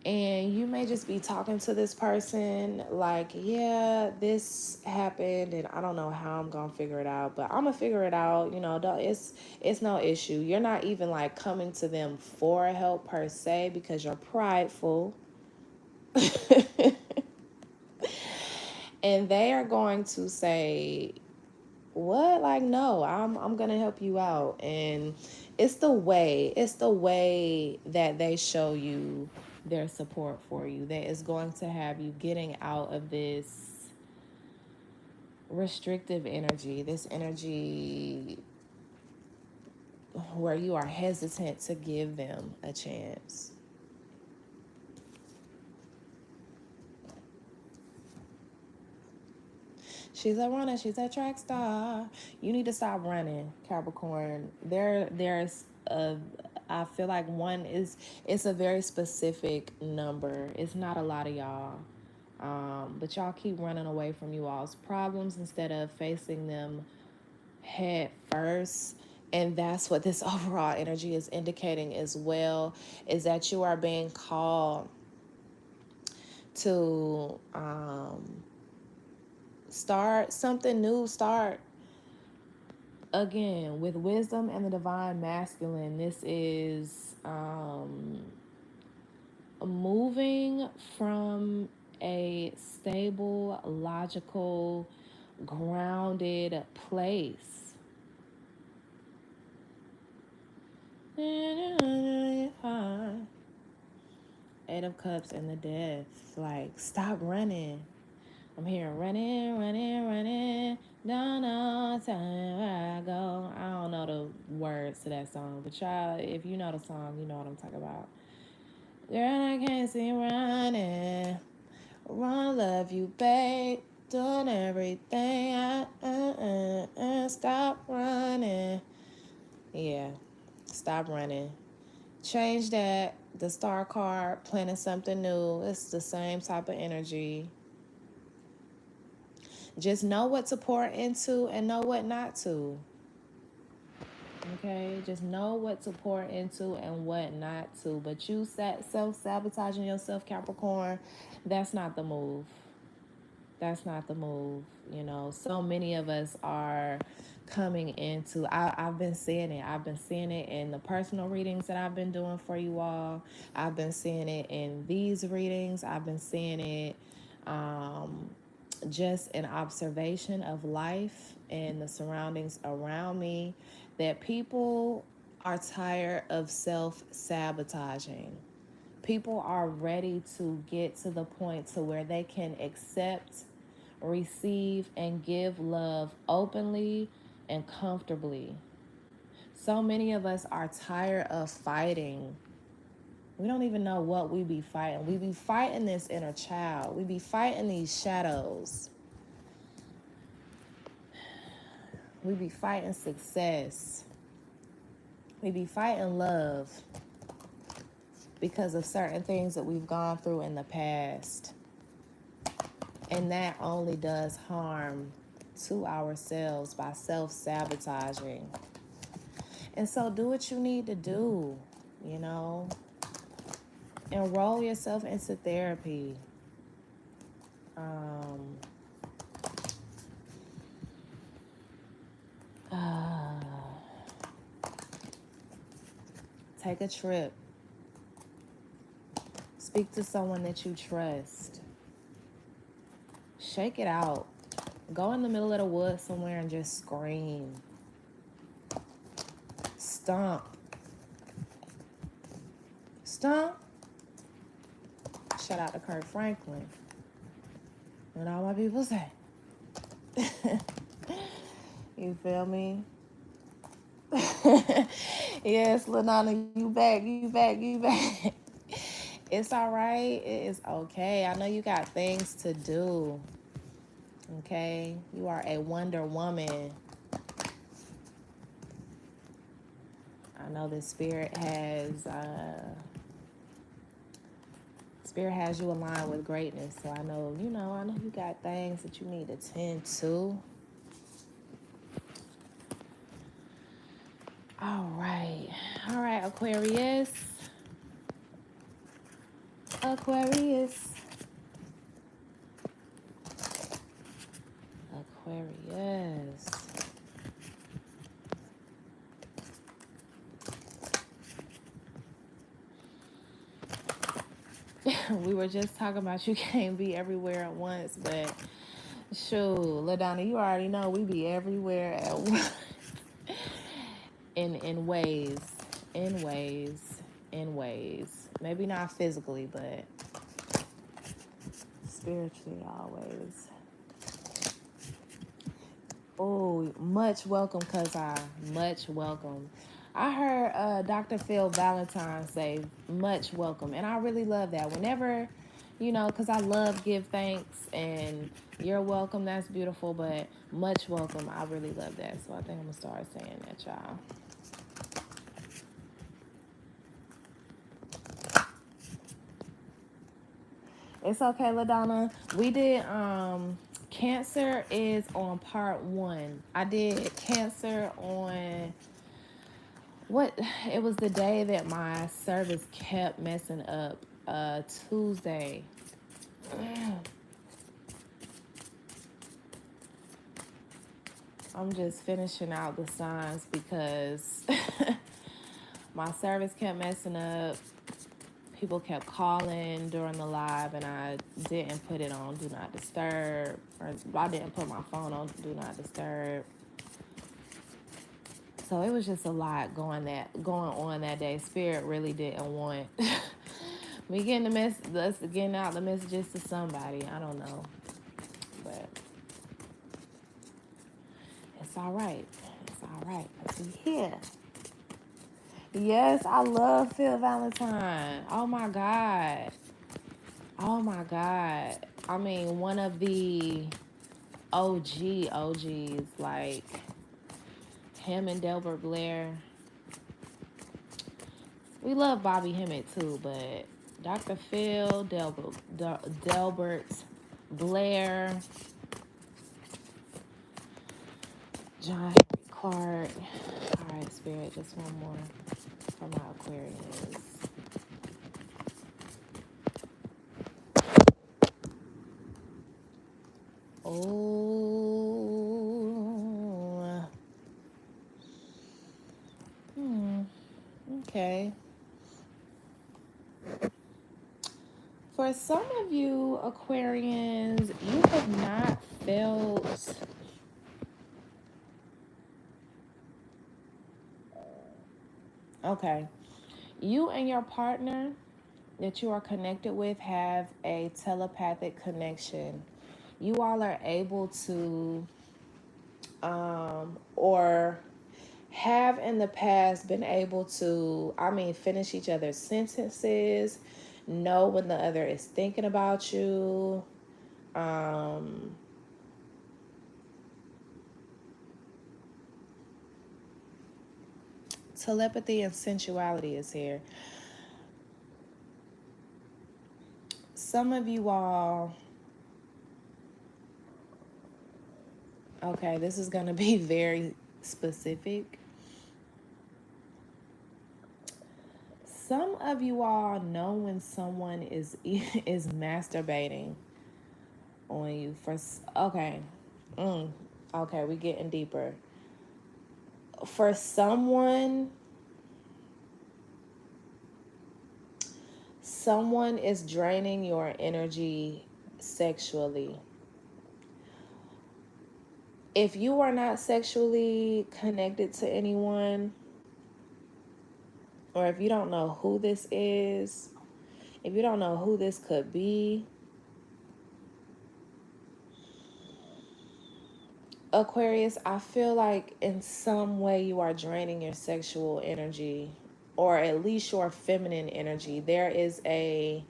and you may just be talking to this person like, yeah, this happened and I don't know how I'm gonna figure it out, but I'm gonna figure it out. It's no issue. You're not even like coming to them for help per se, because you're prideful. And they are going to say, what? Like, no, I'm gonna help you out. And it's the way that they show you their support for you that is going to have you getting out of this restrictive energy, this energy where you are hesitant to give them a chance. She's a runner. She's a track star. You need to stop running, Capricorn. There's a. I feel like it's a very specific number. It's not a lot of y'all, but y'all keep running away from you all's problems instead of facing them head first. And that's what this overall energy is indicating as well, is that you are being called to start something new, start again with wisdom and the divine masculine. This is moving from a stable, logical, grounded place. Eight of Cups and the Death. Like, stop running. I'm here running, running, running. Don't know time where I go. I don't know the words to that song, but y'all, if you know the song, you know what I'm talking about. Girl, I can't see running. Wanna love you, babe. Doing everything. Stop running. Yeah, stop running. Change that. The star card, planning something new. It's the same type of energy. Just know what to pour into and know what not to. Okay? Just know what to pour into and what not to. But you self-sabotaging yourself, Capricorn, that's not the move. That's not the move. So many of us are coming into, I've been seeing it. I've been seeing it in the personal readings that I've been doing for you all. I've been seeing it in these readings. I've been seeing it just an observation of life and the surroundings around me, that people are tired of self-sabotaging. People are ready to get to the point to where they can accept, receive, and give love openly and comfortably. So many of us are tired of fighting. We don't even know what we be fighting. We be fighting this inner child. We be fighting these shadows. We be fighting success. We be fighting love because of certain things that we've gone through in the past. And that only does harm to ourselves by self-sabotaging. And so do what you need to do, you know. Enroll yourself into therapy. Take a trip. Speak to someone that you trust. Shake it out. Go in the middle of the woods somewhere and just scream. Stomp. Stomp. Shout out to Kurt Franklin. What all my people say. You feel me? Yes, Lanana, you back. It's all right. It is okay. I know you got things to do. Okay? You are a Wonder Woman. I know the Spirit has you aligned with greatness. So I know you got things that you need to tend to. All right, Aquarius. We were just talking about you can't be everywhere at once, but shoot, LaDonna, you already know we be everywhere at once. in ways. Maybe not physically, but spiritually always. Oh, much welcome, much welcome. I heard Dr. Phil Valentine say much welcome, and I really love that. Whenever, because I love give thanks, and you're welcome, that's beautiful, but much welcome, I really love that. So I think I'm going to start saying that, y'all. It's okay, LaDonna. We did, Cancer is on part 1. I did Cancer on, it was the day that my service kept messing up, Tuesday. I'm just finishing out the signs because my service kept messing up. People kept calling during the live, and I didn't put it on Do Not Disturb, or I didn't put my phone on Do Not Disturb. So it was just a lot going on that day. Spirit really didn't want me getting out the messages to somebody. I don't know, but it's all right. Cause we here. Yes, I love Phil Valentine. Oh my God. I mean, one of the OGs, like him and Delbert Blair. We love Bobby Hemmett too, but Dr. Phil, Delbert Blair, John Clark. All right, Spirit, just one more for my Aquarius. Okay. For some of you Aquarians, you have not felt okay. You and your partner that you are connected with have a telepathic connection. You all are able to or have in the past been able to, finish each other's sentences, know when the other is thinking about you. Telepathy and sensuality is here. Some of you all, okay, this is going to be very specific. Some of you all know when someone is masturbating on you for, okay. Okay, we're getting deeper. For someone is draining your energy sexually. If you are not sexually connected to anyone, or if you don't know who this is, if you don't know who this could be, Aquarius, I feel like in some way you are draining your sexual energy, or at least your feminine energy. There is a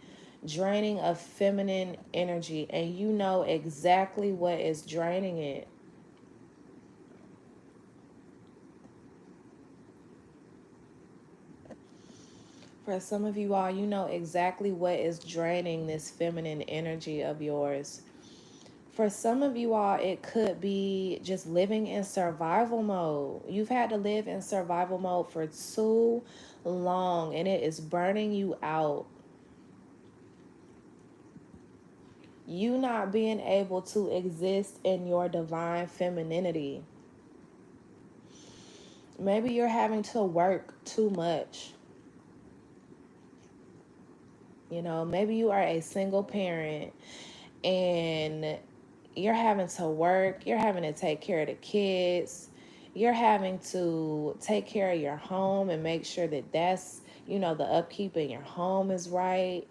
draining of feminine energy, and you know exactly what is draining it. For some of you all, you know exactly what is draining this feminine energy of yours. For some of you all, it could be just living in survival mode. You've had to live in survival mode for too long, and it is burning you out. You not being able to exist in your divine femininity. Maybe you're having to work too much. You know, maybe you are a single parent and you're having to work, you're having to take care of the kids, you're having to take care of your home and make sure that that's, you know, the upkeep in your home is right.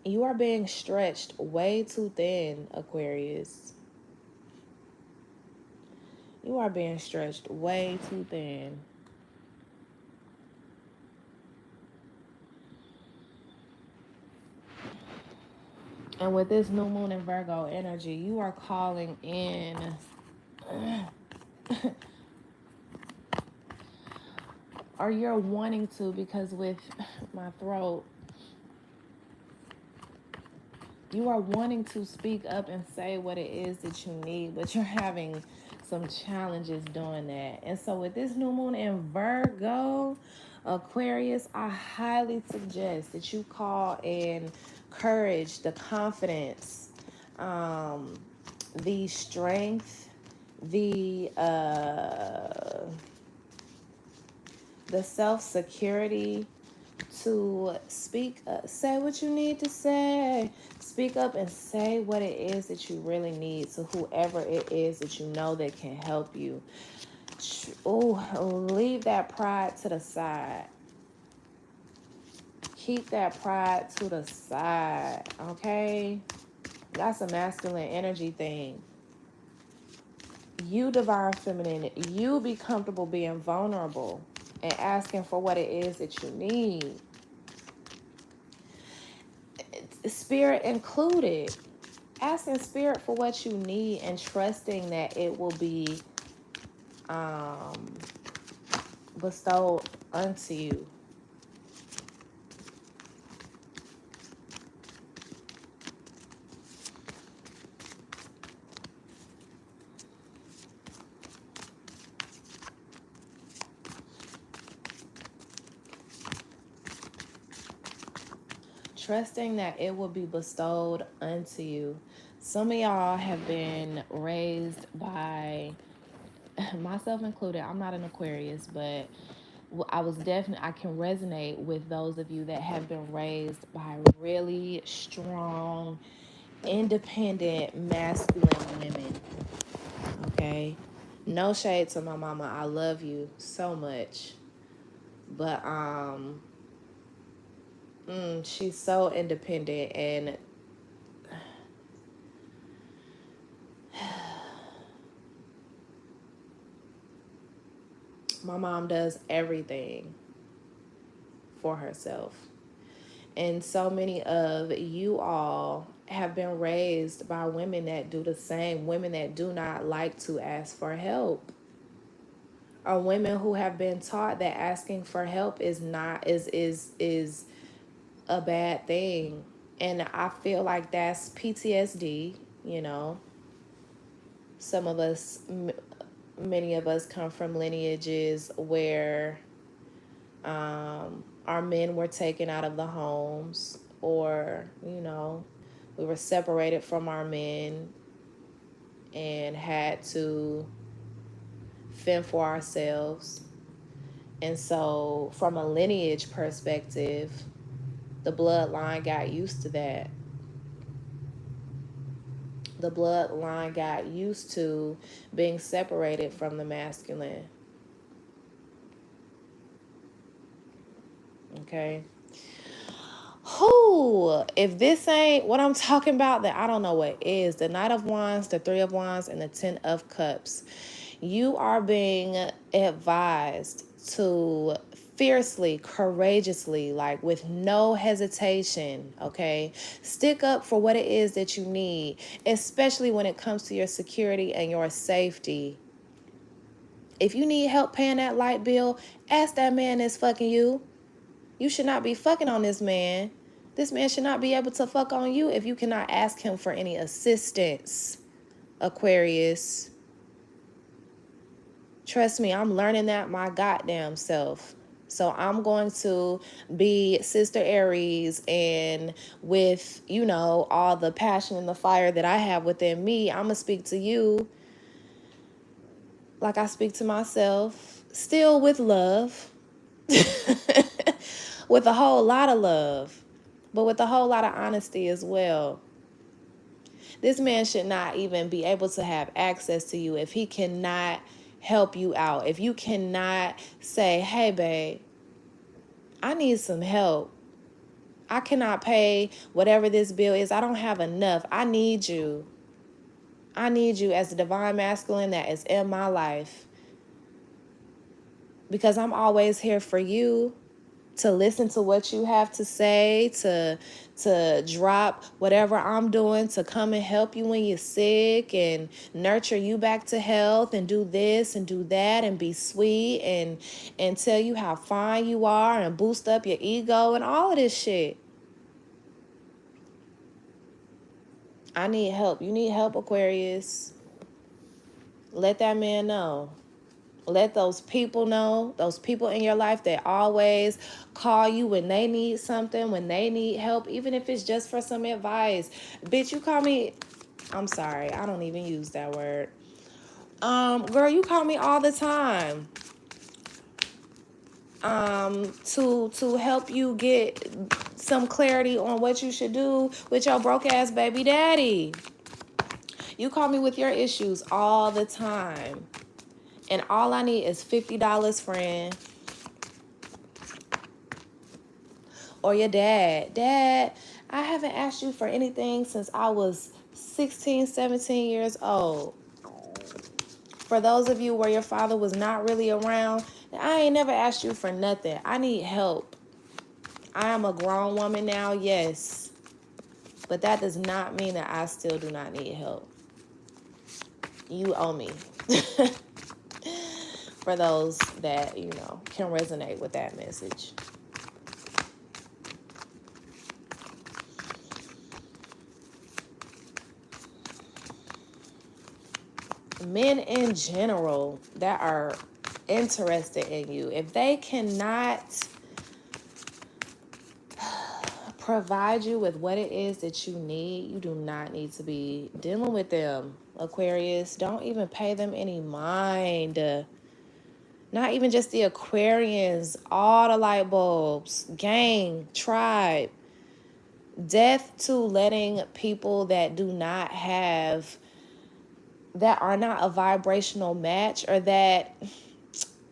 You are being stretched way too thin, Aquarius. You are being stretched way too thin. And with this new moon in Virgo energy, you are calling in or you're wanting to, because with my throat, you are wanting to speak up and say what it is that you need, but you're having some challenges doing that. And so with this new moon in Virgo, Aquarius, I highly suggest that you call in courage, the confidence, the strength, the self-security to speak up, say what you need to say, speak up and say what it is that you really need to whoever it is that you know that can help you. Leave that pride to the side. Keep that pride to the side, okay? That's a masculine energy thing. You, divine feminine, you be comfortable being vulnerable and asking for what it is that you need. Spirit included. Asking spirit for what you need and trusting that it will be bestowed unto you. Trusting that it will be bestowed unto you. Some of y'all have been raised by, myself included, I'm not an Aquarius, but I can resonate with those of you that have been raised by really strong, independent, masculine women. Okay? No shade to my mama. I love you so much. But she's so independent, and My mom does everything for herself. And so many of you all have been raised by women that do the same, women that do not like to ask for help. Or women who have been taught that asking for help is a bad thing. And I feel like that's PTSD, you know. Some of us, many of us come from lineages where our men were taken out of the homes, or, you know, we were separated from our men and had to fend for ourselves. And so, from a lineage perspective, the bloodline got used to that. The bloodline got used to being separated from the masculine. Okay. Who, if this ain't what I'm talking about, then I don't know what is. The Knight of Wands, the Three of Wands, and the Ten of Cups. You are being advised to fiercely, courageously, like with no hesitation, okay? Stick up for what it is that you need, especially when it comes to your security and your safety. If you need help paying that light bill, ask that man that's fucking you. You should not be fucking on this man. This man should not be able to fuck on you if you cannot ask him for any assistance, Aquarius. Trust me, I'm learning that my goddamn self. So I'm going to be Sister Aries, and with, you know, all the passion and the fire that I have within me, I'm going to speak to you like I speak to myself, still with love, with a whole lot of love, but with a whole lot of honesty as well. This man should not even be able to have access to you if he cannot help you out. If you cannot say, hey, babe, I need some help. I cannot pay whatever this bill is. I don't have enough. I need you. I need you as the divine masculine that is in my life. Because I'm always here for you, to listen to what you have to say, to drop whatever I'm doing, to come and help you when you're sick and nurture you back to health, and do this and do that and be sweet and tell you how fine you are and boost up your ego and all of this shit. I need help. You need help, Aquarius. Let that man know. Let those people know, those people in your life that always call you when they need something, when they need help, even if it's just for some advice. Bitch, you call me, I'm sorry, I don't even use that word. Girl, you call me all the time. To help you get some clarity on what you should do with your broke ass baby daddy. You call me with your issues all the time. And all I need is $50, friend. Or your dad. Dad, I haven't asked you for anything since I was 16, 17 years old. For those of you where your father was not really around, I ain't never asked you for nothing. I need help. I am a grown woman now, yes. But that does not mean that I still do not need help. You owe me. For those that, you know, can resonate with that message. Men in general that are interested in you, if they cannot provide you with what it is that you need, you do not need to be dealing with them, Aquarius. Don't even pay them any mind. Not even just the Aquarians, all the light bulbs, gang, tribe. Death to letting people that do not have, that are not a vibrational match, or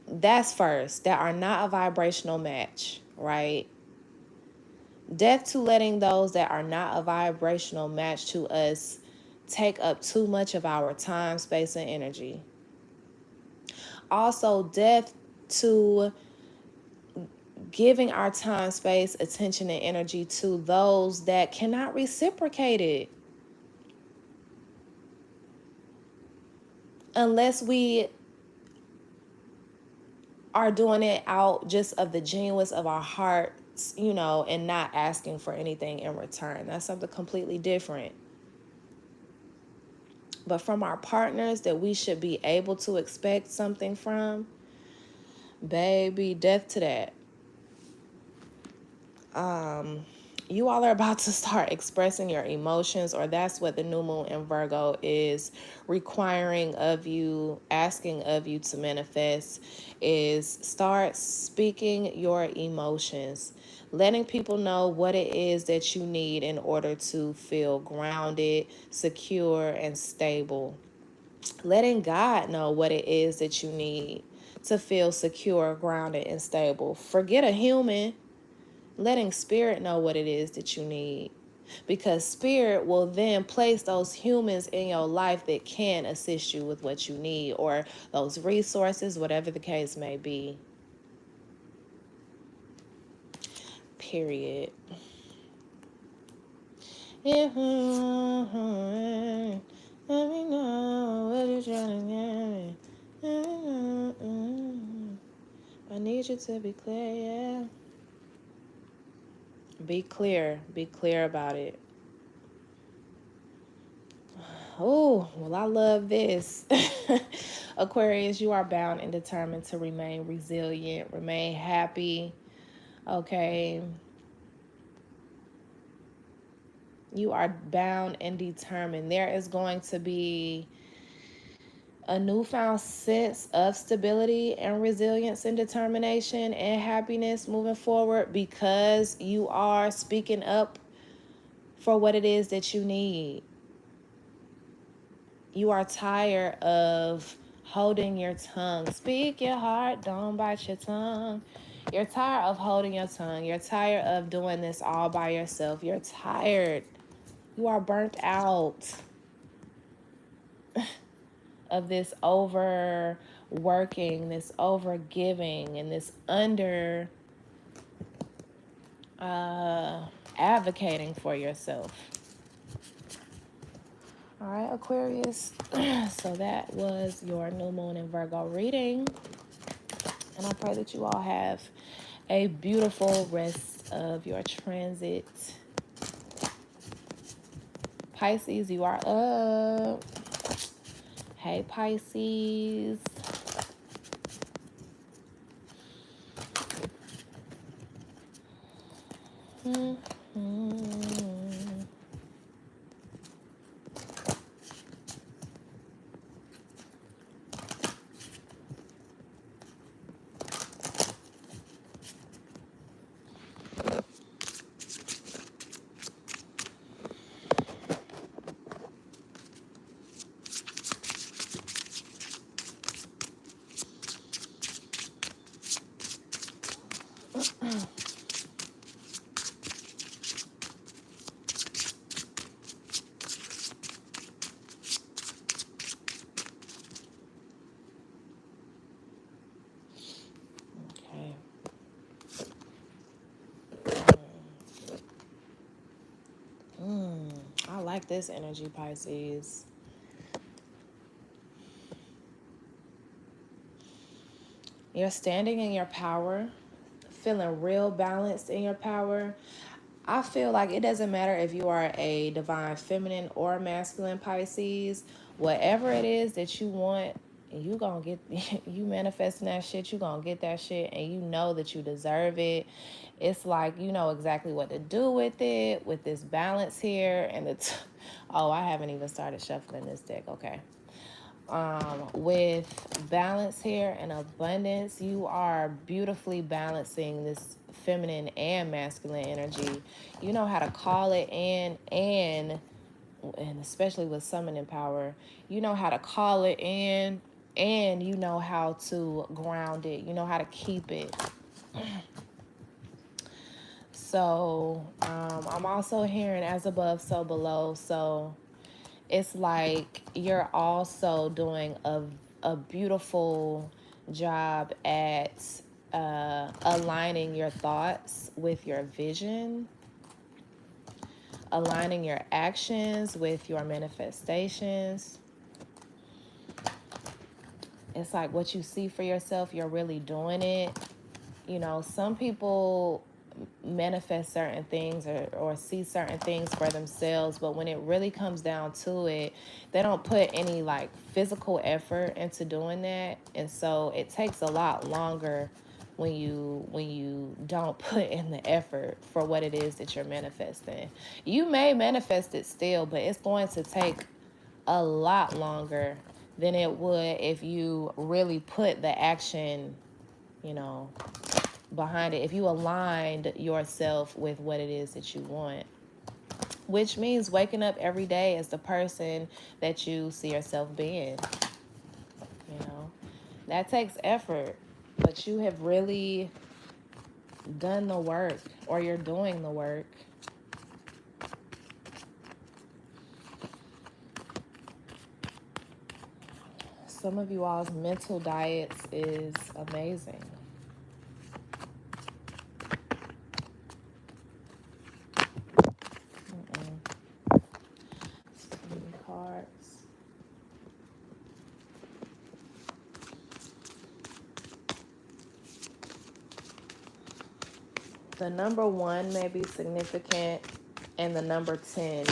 that's first, that are not a vibrational match, right? Death to letting those that are not a vibrational match to us take up too much of our time, space, and energy. Also, death to giving our time, space, attention, and energy to those that cannot reciprocate it. Unless we are doing it out just of the genuineness of our hearts, you know, and not asking for anything in return. That's something completely different. But from our partners that we should be able to expect something from, baby, death to that. You all are about to start expressing your emotions, or that's what the new moon in Virgo is requiring of you, asking of you to manifest, is start speaking your emotions, letting people know what it is that you need in order to feel grounded, secure, and stable. Letting God know what it is that you need to feel secure, grounded, and stable. Forget a human. Letting spirit know what it is that you need, because spirit will then place those humans in your life that can assist you with what you need, or those resources, whatever the case may be. Period. Let me know what you're trying to get me. I need you to be clear, yeah. Be clear. Be clear about it. Oh, well, I love this. Aquarius, you are bound and determined to remain resilient, remain happy. Okay. You are bound and determined. There is going to be a newfound sense of stability and resilience and determination and happiness moving forward, because you are speaking up for what it is that you need. You are tired of holding your tongue. Speak your heart, don't bite your tongue. You're tired of holding your tongue. You're tired of doing this all by yourself. You're tired. You are burnt out of this overworking, this overgiving, and this under advocating for yourself. All right, Aquarius. So that was your new moon in Virgo reading. And I pray that you all have a beautiful rest of your transit. Pisces, you are up. Hey, Pisces. I like this energy, Pisces. You're standing in your power, feeling real balanced in your power. I feel like it doesn't matter if you are a divine feminine or masculine Pisces. Whatever it is that you want, you gonna get, you manifesting that shit, you gonna get that shit, and you know that you deserve it. It's like you know exactly what to do with it, with this balance here. And oh, I haven't even started shuffling this deck. Okay. With balance here and abundance, you are beautifully balancing this feminine and masculine energy. You know how to call it in, and especially with summoning power, you know how to call it in, and you know how to ground it. You know how to keep it. So I'm also hearing as above, so below. So it's like you're also doing a beautiful job at aligning your thoughts with your vision, aligning your actions with your manifestations. It's like what you see for yourself, you're really doing it. You know, some people manifest certain things or see certain things for themselves, but when it really comes down to it, they don't put any like physical effort into doing that. And so it takes a lot longer when you don't put in the effort for what it is that you're manifesting. You may manifest it still, but it's going to take a lot longer than it would if you really put the action, you know, behind it. If you aligned yourself with what it is that you want, which means waking up every day as the person that you see yourself being, you know, that takes effort, but you have really done the work, or you're doing the work. Some of you all's mental diets is amazing. Cards. The number 1 may be significant, and the number 10.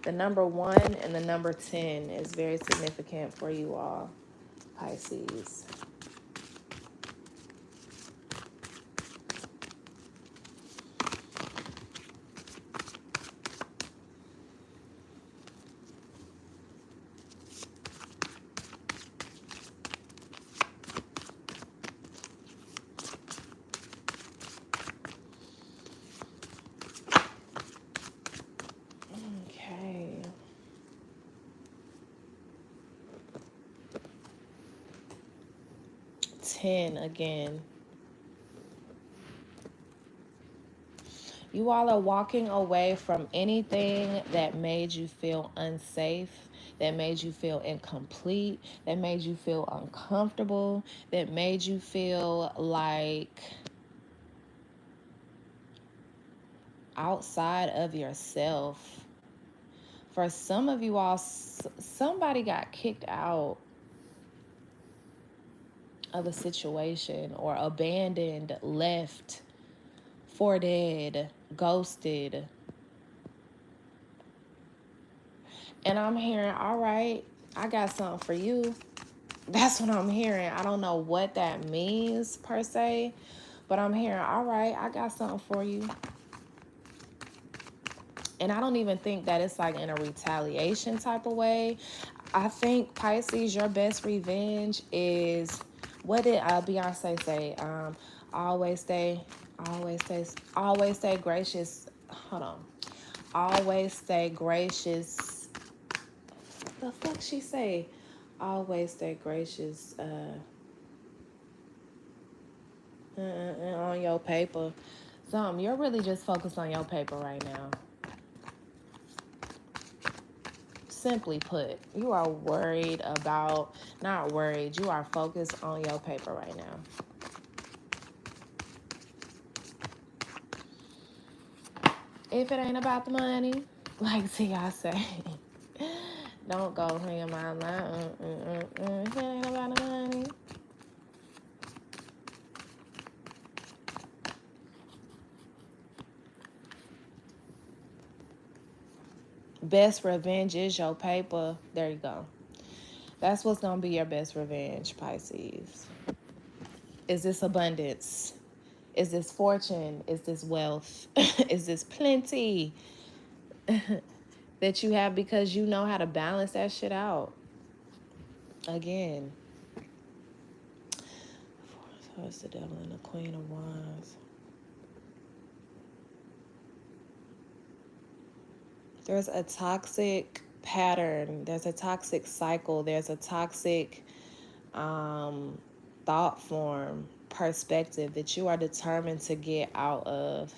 The number 1 and the number 10 is very significant for you all, Pisces. Okay. Ten again. You all are walking away from anything that made you feel unsafe, that made you feel incomplete, that made you feel uncomfortable, that made you feel like outside of yourself. For some of you all, somebody got kicked out of a situation, or abandoned, left for dead, ghosted. And I'm hearing, all right, I got something for you. That's what I'm hearing. I don't know what that means per se, but I'm hearing, all right, I got something for you. And I don't even think that it's like in a retaliation type of way. I think, Pisces, your best revenge is, what did Beyonce say? Always stay gracious. Hold on. Always stay gracious. The fuck she say? Always stay gracious. On your paper. Something. You're really just focused on your paper right now. Simply put, you are worried about, not worried, you are focused on your paper right now. If it ain't about the money, like T.I. say, don't go in your mind like, if it ain't about the money. Best revenge is your paper. There you go. That's what's going to be your best revenge, Pisces. Is this abundance? Is this fortune? Is this wealth? Is this plenty that you have because you know how to balance that shit out? Again. So it's the devil and the Queen of Wands. There's a toxic pattern. There's a toxic cycle. There's a toxic thought form, perspective that you are determined to get out of.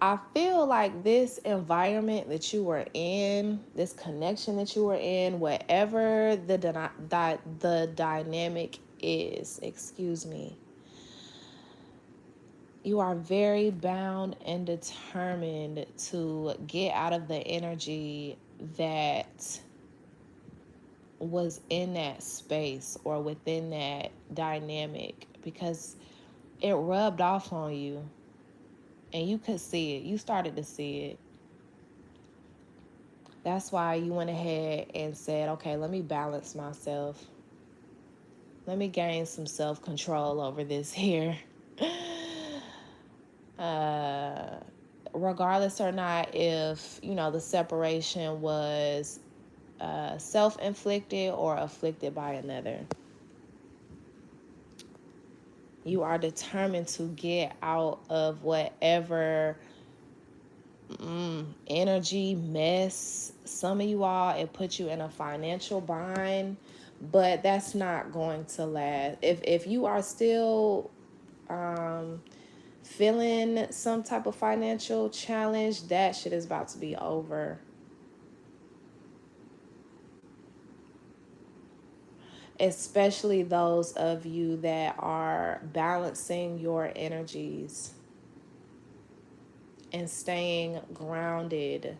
I feel like this environment that you were in, this connection that you were in, whatever the dynamic is, excuse me, you are very bound and determined to get out of the energy that was in that space or within that dynamic, because it rubbed off on you and you could see it. You started to see it. That's why you went ahead and said, okay, let me balance myself. Let me gain some self-control over this here. Regardless or not if, the separation was self-inflicted or afflicted by another. You are determined to get out of whatever energy mess. Some of you all, it put you in a financial bind, but that's not going to last. If you are still feeling some type of financial challenge, that shit is about to be over. Especially those of you that are balancing your energies and staying grounded.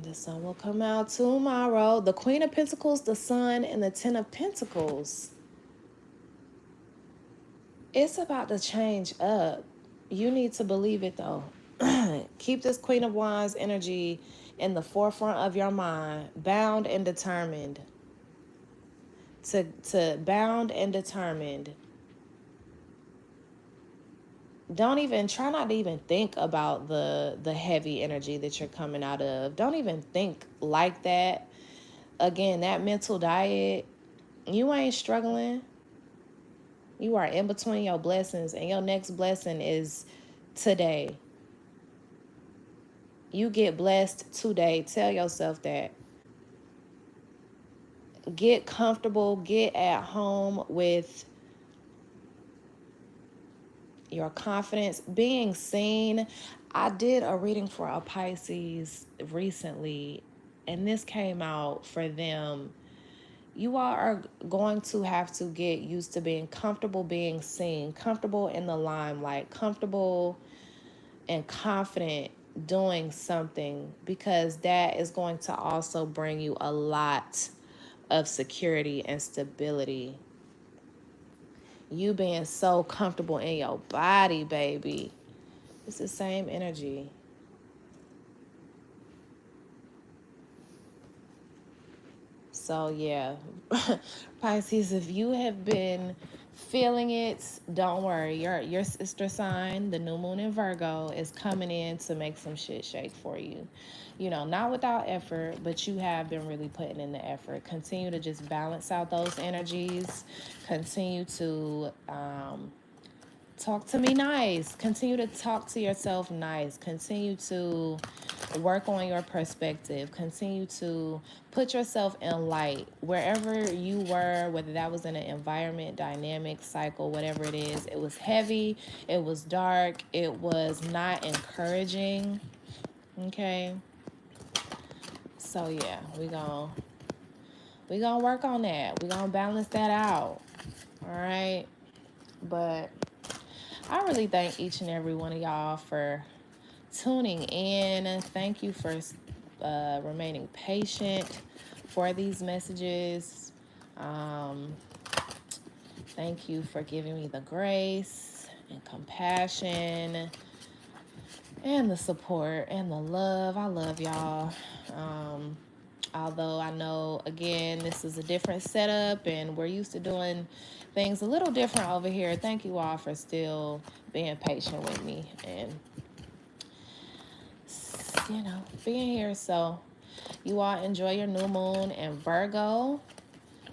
The sun will come out tomorrow. The Queen of Pentacles, the Sun, and the Ten of Pentacles. It's about to change up. You need to believe it, though. Keep this Queen of Wands energy in the forefront of your mind, bound and determined. To bound and determined. Try not to even think about the heavy energy that you're coming out of. Don't even think like that. Again, that mental diet, you ain't struggling. You are in between your blessings, and your next blessing is today. You get blessed today. Tell yourself that. Get comfortable, get at home with your confidence, being seen. I did a reading for a Pisces recently, and this came out for them. You all are going to have to get used to being comfortable being seen, comfortable in the limelight, comfortable and confident doing something, because that is going to also bring you a lot of security and stability. You being so comfortable in your body, baby. It's the same energy. So yeah, Pisces, if you have been feeling it, don't worry. Your sister sign, the new moon in Virgo, is coming in to make some shit shake for you. Not without effort, but you have been really putting in the effort. Continue to just balance out those energies. Continue to talk to me nice. Continue to talk to yourself nice. Continue to work on your perspective. Continue to put yourself in light. Wherever you were, whether that was in an environment, dynamic, cycle, whatever it is, it was heavy, it was dark, it was not encouraging. Okay? So yeah, we gonna work on that. We gonna balance that out. All right? But I really thank each and every one of y'all for tuning in. Thank you for remaining patient for these messages. Thank you for giving me the grace and compassion and the support and the love. I love y'all. Although I know, again, this is a different setup and we're used to doing things a little different over here. Thank you all for still being patient with me and, being here. So you all enjoy your new moon in Virgo.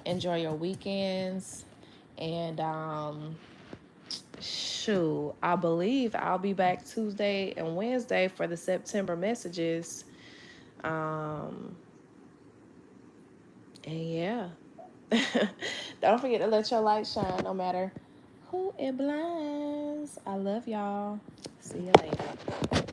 Enjoy your weekends. And, I believe I'll be back Tuesday and Wednesday for the September messages. And yeah, Don't forget to let your light shine no matter who it blinds. I love y'all. See you later.